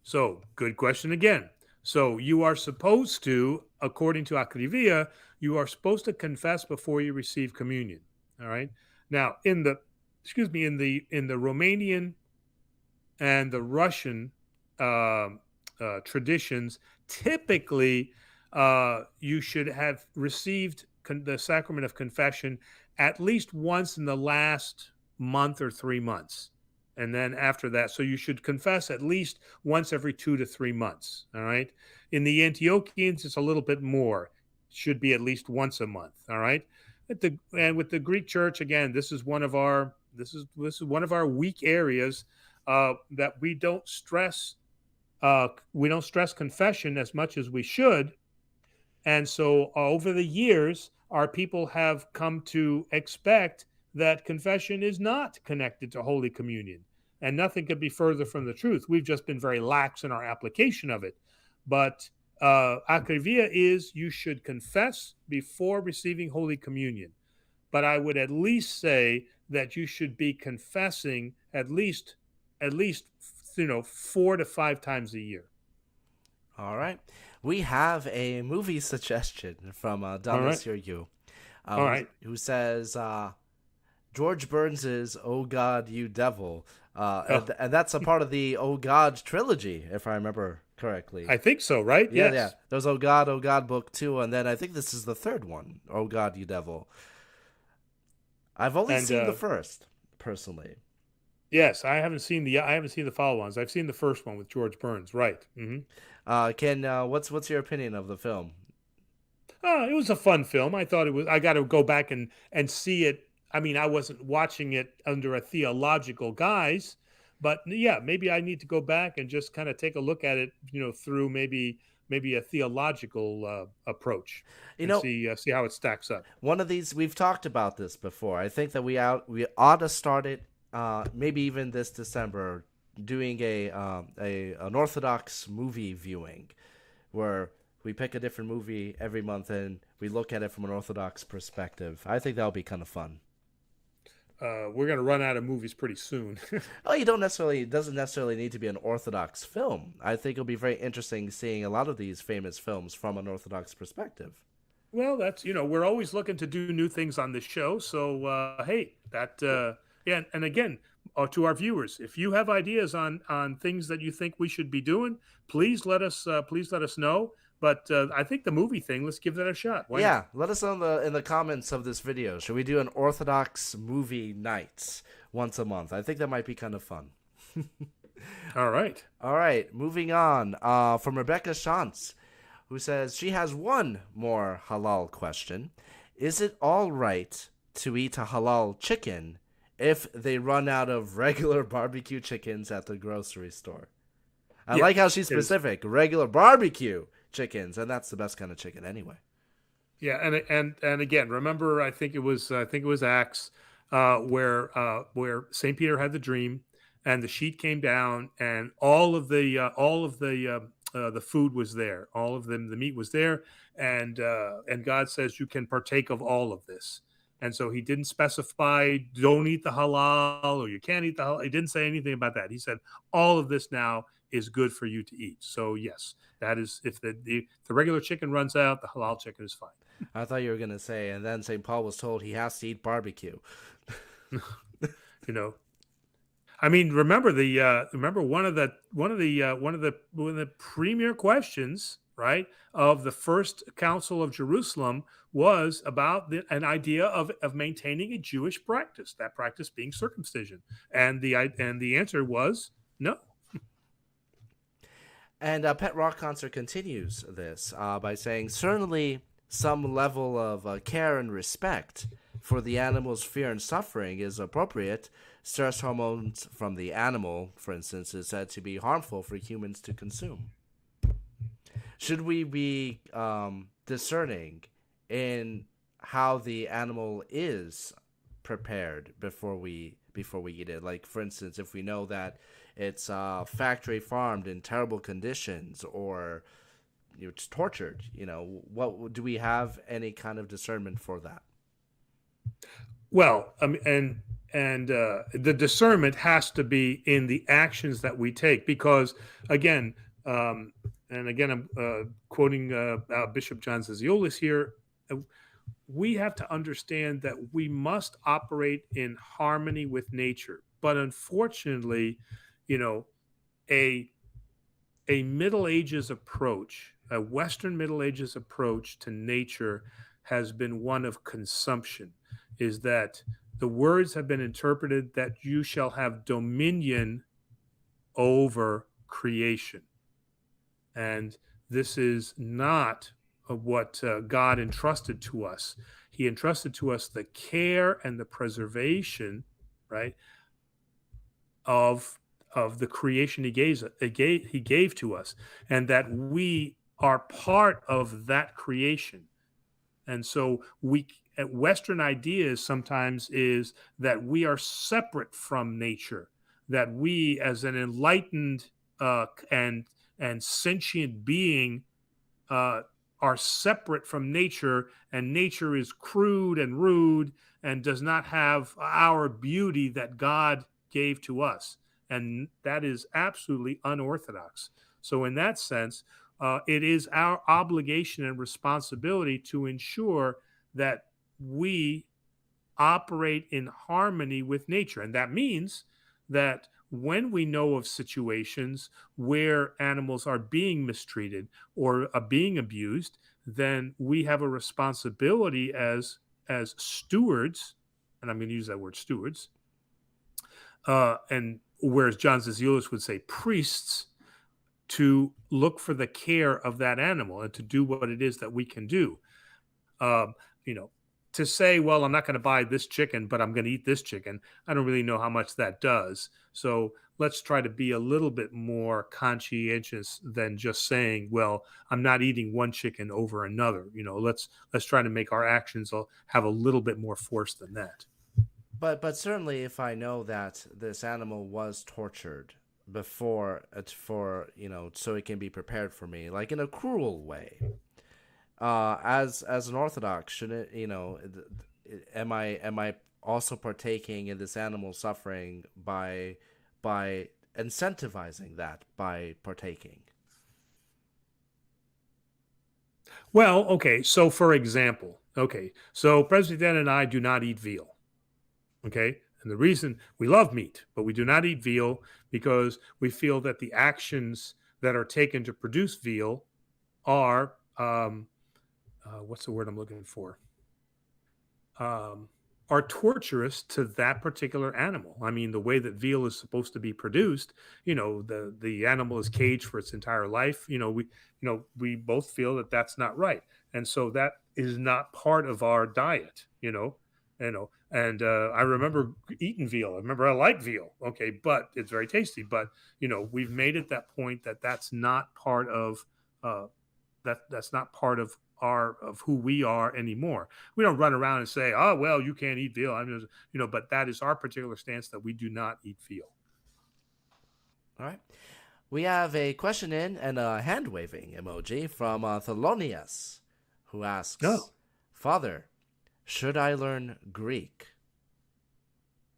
So, good question again. So, you are supposed to, according to Akrivia, you are supposed to confess before you receive communion. All right. Now, in the Romanian and the Russian traditions, typically you should have received the sacrament of confession at least once in the last month or 3 months. And then after that, so you should confess at least once every 2 to 3 months. All right. In the Antiochians, it's a little bit more. It should be at least once a month. All right. And with the Greek Church, again, this is one of our weak areas that we don't stress. We don't stress confession as much as we should. And so over the years, our people have come to expect that confession is not connected to Holy Communion. And nothing could be further from the truth. We've just been very lax in our application of it. But Akrivia is you should confess before receiving Holy Communion. But I would at least say that you should be confessing at least 4 to 5 times a year. All right. We have a movie suggestion from Dallas Yu, who says George Burns's "Oh God, You Devil," and that's a part of the "Oh God" trilogy, if I remember correctly. I think so, right? Yeah, yes. Yeah. There's "Oh God" book 2, and then I think this is the third one, "Oh God, You Devil." I've only seen the first, personally. Yes, I haven't seen the follow-ons. I've seen the first one with George Burns, right? Mm-hmm. What's your opinion of the film? It was a fun film. I thought it was. I got to go back and see it. I mean, I wasn't watching it under a theological guise, but yeah, maybe I need to go back and just kind of take a look at it, through maybe maybe a theological approach You and know, see how it stacks up. one of these we've talked about this before. I think that we ought to start it maybe even this December doing a an Orthodox movie viewing where we pick a different movie every month and we look at it from an Orthodox perspective. I think that'll be kind of fun. We're going to run out of movies pretty soon. Oh, you don't necessarily it doesn't necessarily need to be an Orthodox film. I think it'll be very interesting seeing a lot of these famous films from an Orthodox perspective. Well, that's we're always looking to do new things on this show. So hey, that yeah, and again, to our viewers, if you have ideas on things that you think we should be doing, please let us know. But I think the movie thing, let's give that a shot. Why not? Yeah, let us know in the comments of this video. Should we do an Orthodox movie night once a month? I think that might be kind of fun. All right. All right, moving on. From Rebecca Shantz, who says she has one more halal question. Is it all right to eat a halal chicken if they run out of regular barbecue chickens at the grocery store? I Yeah, like how she's it is. specific. Regular barbecue chickens, and that's the best kind of chicken anyway. Yeah, and again, remember, I think it was Acts, where Saint Peter had the dream, and the sheet came down, and all of the food was there, all of them, the meat was there, and God says you can partake of all of this, and so He didn't specify don't eat the halal or you can't eat the halal. He didn't say anything about that. He said all of this now is good for you to eat. So yes, that is if the regular chicken runs out, the halal chicken is fine. I thought you were going to say, and then St. Paul was told he has to eat barbecue. You know, I mean, remember one of the premier questions, right, of the first Council of Jerusalem was about an idea of maintaining a Jewish practice, that practice being circumcision, and the answer was no. And Pet Rock Concert continues this by saying, certainly some level of care and respect for the animal's fear and suffering is appropriate. Stress hormones from the animal, for instance, is said to be harmful for humans to consume. Should we be discerning in how the animal is prepared before we eat it? Like, for instance, if we know that it's factory farmed in terrible conditions or it's tortured, what do we have any kind of discernment for that? Well, the discernment has to be in the actions that we take, because again, and again, I'm quoting Bishop John Ziziolis here. We have to understand that we must operate in harmony with nature. But unfortunately, you know, a Middle Ages approach, a Western Middle Ages approach to nature has been one of consumption, is that the words have been interpreted that you shall have dominion over creation. And this is not what God entrusted to us. He entrusted to us the care and the preservation, right, of the creation he gave to us, and that we are part of that creation. And so Western ideas sometimes is that we are separate from nature, that we, as an enlightened and sentient being, are separate from nature, and nature is crude and rude and does not have our beauty that God gave to us. And that is absolutely unorthodox. So in that sense, it is our obligation and responsibility to ensure that we operate in harmony with nature. And that means that when we know of situations where animals are being mistreated or are being abused, then we have a responsibility as stewards, and I'm going to use that word stewards, and whereas John Ziziolis would say priests, to look for the care of that animal and to do what it is that we can do. Um, you know, to say, well, I'm not going to buy this chicken, but I'm going to eat this chicken, I don't really know how much that does. So let's try to be a little bit more conscientious than just saying, well, I'm not eating one chicken over another. Let's try to make our actions have a little bit more force than that. But certainly, if I know that this animal was tortured before for so it can be prepared for me, like in a cruel way, as an Orthodox, shouldn't am I also partaking in this animal suffering by incentivizing that by partaking? Well, okay. So, for example, so President and I do not eat veal. Okay. And the reason we love meat, but we do not eat veal because we feel that the actions that are taken to produce veal are, what's the word I'm looking for? Um, are torturous to that particular animal. I mean, the way that veal is supposed to be produced, the animal is caged for its entire life. We both feel that that's not right, and so that is not part of our diet. And I remember eating veal. I remember I like veal. Okay, but it's very tasty. But we've made it that point that that's not part of that's not part of who we are anymore. We don't run around and say, "Oh, well, you can't eat veal." But that is our particular stance that we do not eat veal. All right. We have a question in and a hand waving emoji from Thelonious, who asks, No. Father, should I learn Greek?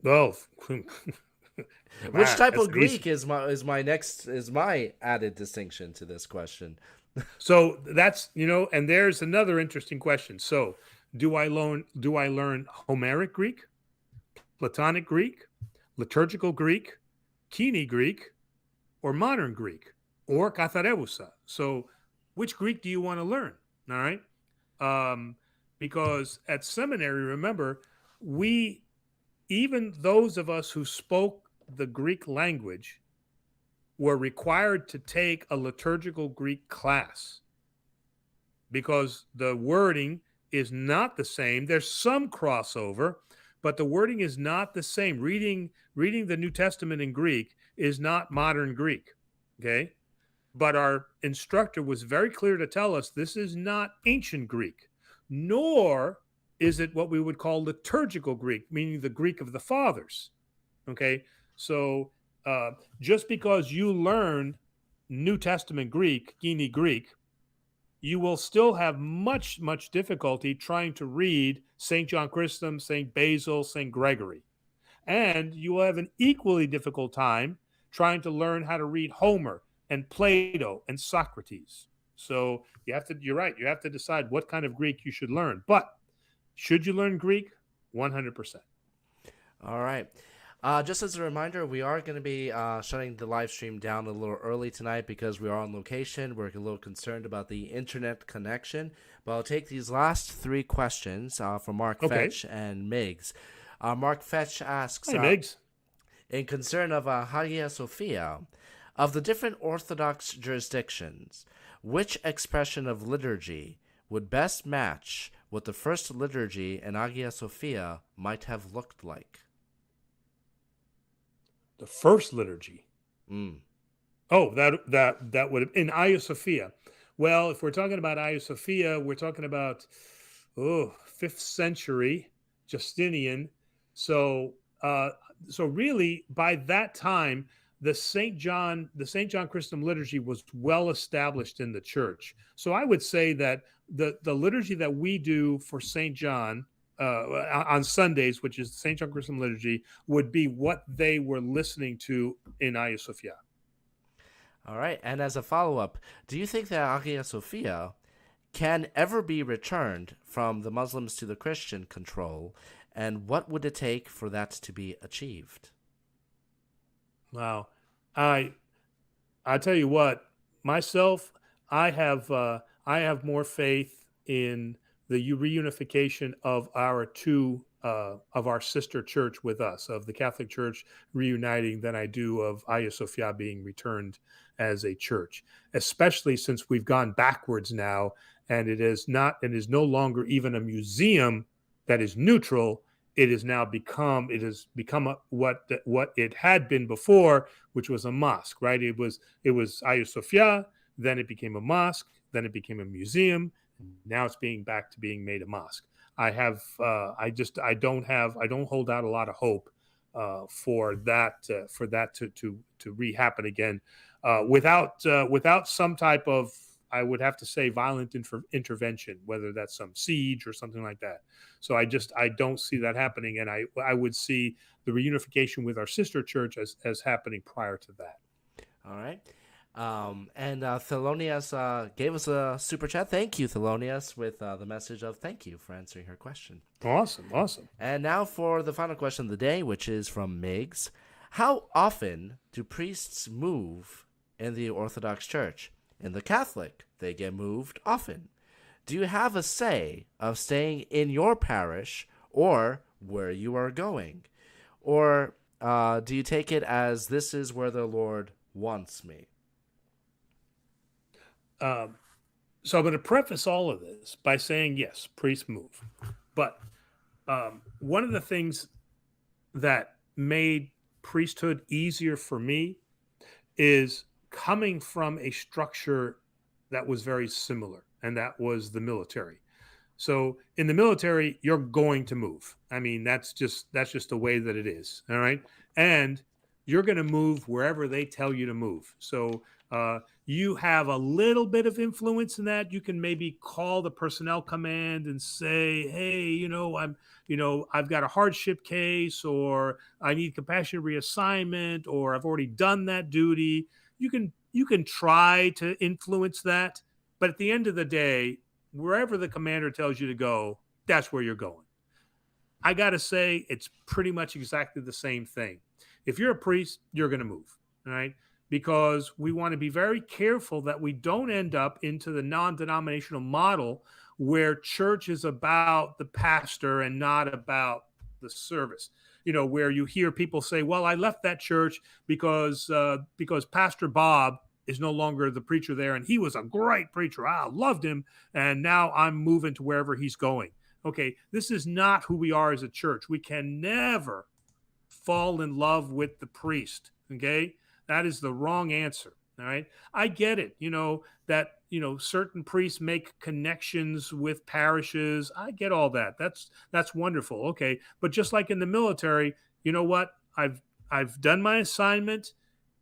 Oh, Which type of Greek is my added distinction to this question? So that's and there's another interesting question. So do I learn Homeric Greek, Platonic Greek, liturgical Greek, Kini Greek, or modern Greek, or Kathareusa? So which Greek do you want to learn? All right. Because at seminary, remember, even those of us who spoke the Greek language were required to take a liturgical Greek class because the wording is not the same. There's some crossover, but the wording is not the same. Reading the New Testament in Greek is not modern Greek, okay? But our instructor was very clear to tell us this is not ancient Greek, nor is it what we would call liturgical Greek, meaning the Greek of the fathers, okay? So just because you learn New Testament Greek, Gini Greek, you will still have much, much difficulty trying to read St. John Chrysostom, St. Basil, St. Gregory. And you will have an equally difficult time trying to learn how to read Homer and Plato and Socrates. So you're right, you have to decide what kind of Greek you should learn. But should you learn Greek? 100%. All right. Just as a reminder, we are going to be shutting the live stream down a little early tonight because we are on location. We're a little concerned about the internet connection. But I'll take these last three questions from Mark Fetch and Miggs. Mark Fetch asks, Hey, Miggs. in concern of Hagia Sophia, of the different Orthodox jurisdictions, which expression of liturgy would best match what the first liturgy in Hagia Sophia might have looked like? The first liturgy. Mm. Oh, that would have in Hagia Sophia. Well, if we're talking about Hagia Sophia, we're talking about 5th century Justinian. So really, by that time, the St. John Chrysostom liturgy was well established in the church. So I would say that the liturgy that we do for St. John on Sundays, which is the St. John Chrysostom liturgy, would be what they were listening to in Hagia Sophia. All right. And as a follow-up, do you think that Hagia Sophia can ever be returned from the Muslims to the Christian control? And what would it take for that to be achieved? Wow. I tell you what, myself, I have more faith in the reunification of our sister church with us, of the Catholic Church reuniting, than I do of Hagia Sophia being returned as a church, especially since we've gone backwards now, and it is no longer even a museum that is neutral. it has become what it had been before, which was a mosque, right? It was Hagia Sophia, then it became a mosque, then it became a museum, and now it's being back to being made a mosque. I don't hold out a lot of hope for that to re-happen again without some type of, I would have to say, violent intervention, whether that's some siege or something like that. So I don't see that happening, and I would see the reunification with our sister church as happening prior to that. All right. And Thelonious gave us a super chat. Thank you, Thelonious, with the message of thank you for answering her question. Awesome. And now for the final question of the day, which is from Miggs. How often do priests move in the Orthodox Church? In the Catholic, they get moved often. Do you have a say of staying in your parish or where you are going? Or do you take it as this is where the Lord wants me? So I'm going to preface all of this by saying, yes, priests move. But one of the things that made priesthood easier for me is coming from a structure that was very similar, and that was the military. So in the military, you're going to move. I mean, that's just the way that it is. All right. And you're going to move wherever they tell you to move. So you have a little bit of influence in that. You can maybe call the personnel command and say, hey, I've got a hardship case, or I need compassionate reassignment, or I've already done that duty. You can try to influence that. But at the end of the day, wherever the commander tells you to go, that's where you're going. I got to say, it's pretty much exactly the same thing. If you're a priest, you're going to move, right? Because we want to be very careful that we don't end up into the non-denominational model where church is about the pastor and not about the service. Where you hear people say, well, I left that church because Pastor Bob is no longer the preacher there, and he was a great preacher. I loved him, and now I'm moving to wherever he's going. Okay, this is not who we are as a church. We can never fall in love with the priest. Okay, that is the wrong answer. All right, I get it. That certain priests make connections with parishes. I get all that. That's wonderful. Okay, but just like in the military, you know what? I've done my assignment.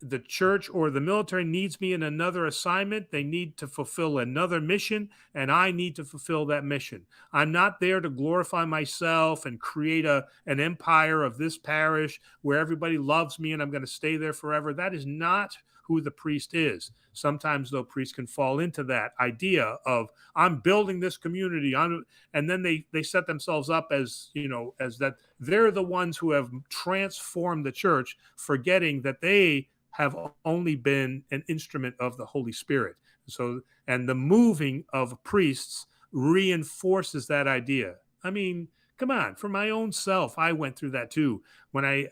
The church or the military needs me in another assignment. They need to fulfill another mission, and I need to fulfill that mission. I'm not there to glorify myself and create an empire of this parish where everybody loves me and I'm going to stay there forever. That is not who the priest is. Sometimes, though, priests can fall into that idea of I'm building this community, and then they set themselves up as that they're the ones who have transformed the church, forgetting that they have only been an instrument of the Holy Spirit. So, and the moving of priests reinforces that idea. I mean, come on, for my own self, I went through that too. When I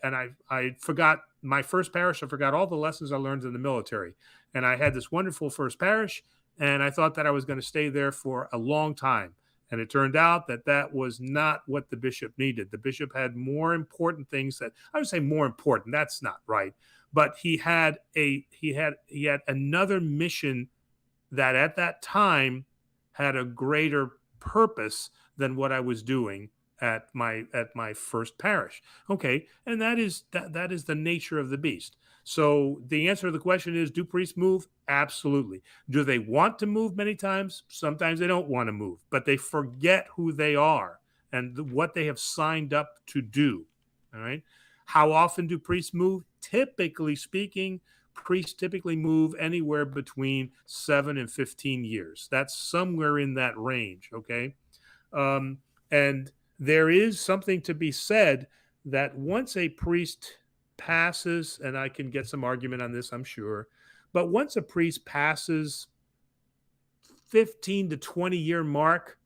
forgot my first parish, I forgot all the lessons I learned in the military. And I had this wonderful first parish, and I thought that I was going to stay there for a long time. And it turned out that was not what the bishop needed. The bishop had more important things that I would say more important. That's not right. But he had another mission that at that time had a greater purpose than what I was doing at my first parish. Okay, and that is the nature of the beast. So the answer to the question is, do priests move? Absolutely. Do they want to move many times? Sometimes they don't want to move, but they forget who they are and what they have signed up to do. All right. How often do priests move? Typically speaking, priests typically move anywhere between 7 and 15 years. That's somewhere in that range, okay? And there is something to be said that once a priest passes, and I can get some argument on this, I'm sure, but once a priest passes 15 to 20-year mark,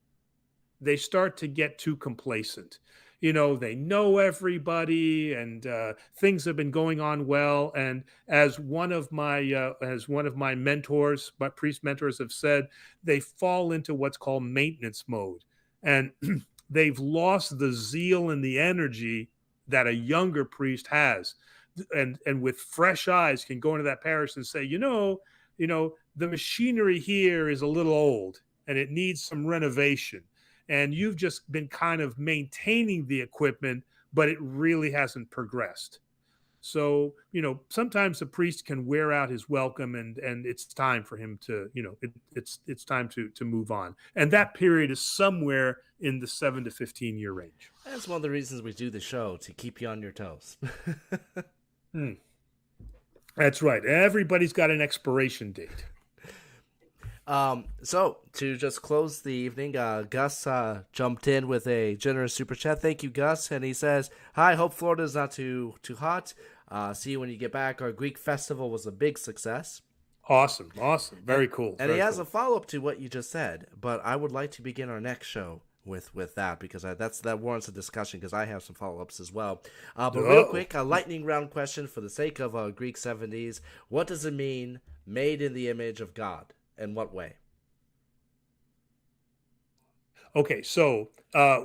they start to get too complacent. They know everybody, and things have been going on well. And as one of my mentors, my priest mentors have said, they fall into what's called maintenance mode. And they've lost the zeal and the energy that a younger priest has, and with fresh eyes can go into that parish and say, the machinery here is a little old and it needs some renovation, and you've just been kind of maintaining the equipment, but it really hasn't progressed. So, sometimes the priest can wear out his welcome, and it's time for him to, it's time to move on. And that period is somewhere in the 7 to 15 year range. That's one of the reasons we do the show, to keep you on your toes. That's right. Everybody's got an expiration date. So to just close the evening, Gus jumped in with a generous super chat. Thank you, Gus. And he says, "Hi, hope Florida's not too hot. See you when you get back. Our Greek festival was a big success." Awesome. Very cool. And he has a follow-up to what you just said, but I would like to begin our next show with that, because that warrants a discussion, because I have some follow-ups as well. But real quick, a lightning round question for the sake of Greek 70s. What does it mean, made in the image of God? In what way? Okay, so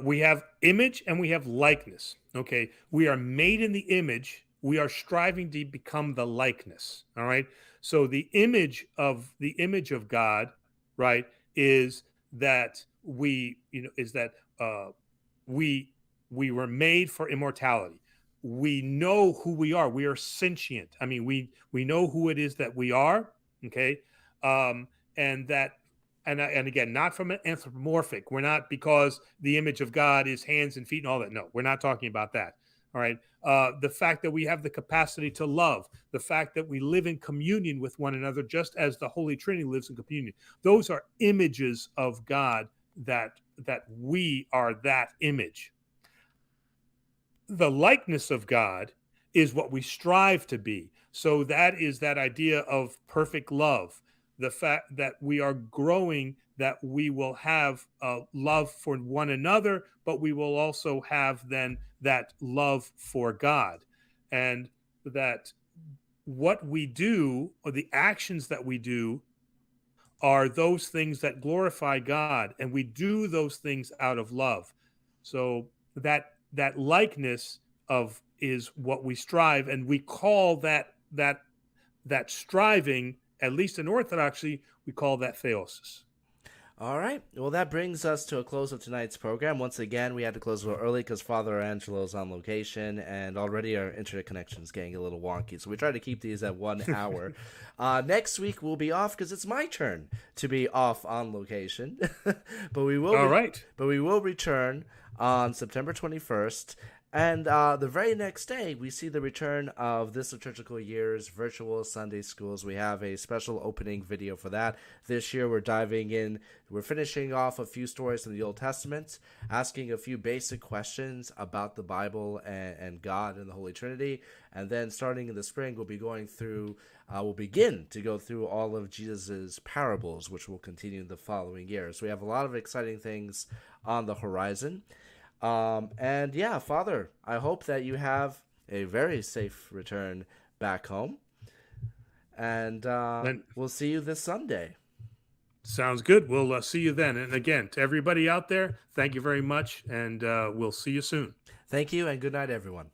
we have image and we have likeness. Okay, we are made in the image. We are striving to become the likeness. All right. So the image of God, right, is that we were made for immortality. We know who we are. We are sentient. I mean, we know who it is that we are. Okay. And again, not from an anthropomorphic. We're not, because the image of God is hands and feet and all that. No, we're not talking about that. All right. The fact that we have the capacity to love, the fact that we live in communion with one another, just as the Holy Trinity lives in communion. Those are images of God, that we are that image. The likeness of God is what we strive to be. So that is that idea of perfect love. The fact that we are growing, that we will have love for one another, but we will also have then that love for God. And that what we do, or the actions that we do, are those things that glorify God, and we do those things out of love. So that likeness of is what we strive, and we call that striving, at least in Orthodoxy, we call that theosis. All right. Well, that brings us to a close of tonight's program. Once again, we had to close a little early because Father Angelo's on location, and already our internet connection is getting a little wonky. So we try to keep these at 1 hour. Next week, we'll be off because it's my turn to be off on location. But we will. All right. But we will return on September 21st. And the very next day, we see the return of this liturgical year's virtual Sunday schools. We have a special opening video for that. This year, we're diving in. We're finishing off a few stories from the Old Testament, asking a few basic questions about the Bible and God and the Holy Trinity. And then starting in the spring, we'll begin to go through all of Jesus's parables, which will continue the following year. So we have a lot of exciting things on the horizon. And yeah, Father, I hope that you have a very safe return back home. And we'll see you this Sunday. Sounds good. We'll see you then. And again, to everybody out there, thank you very much. And we'll see you soon. Thank you, and good night, everyone.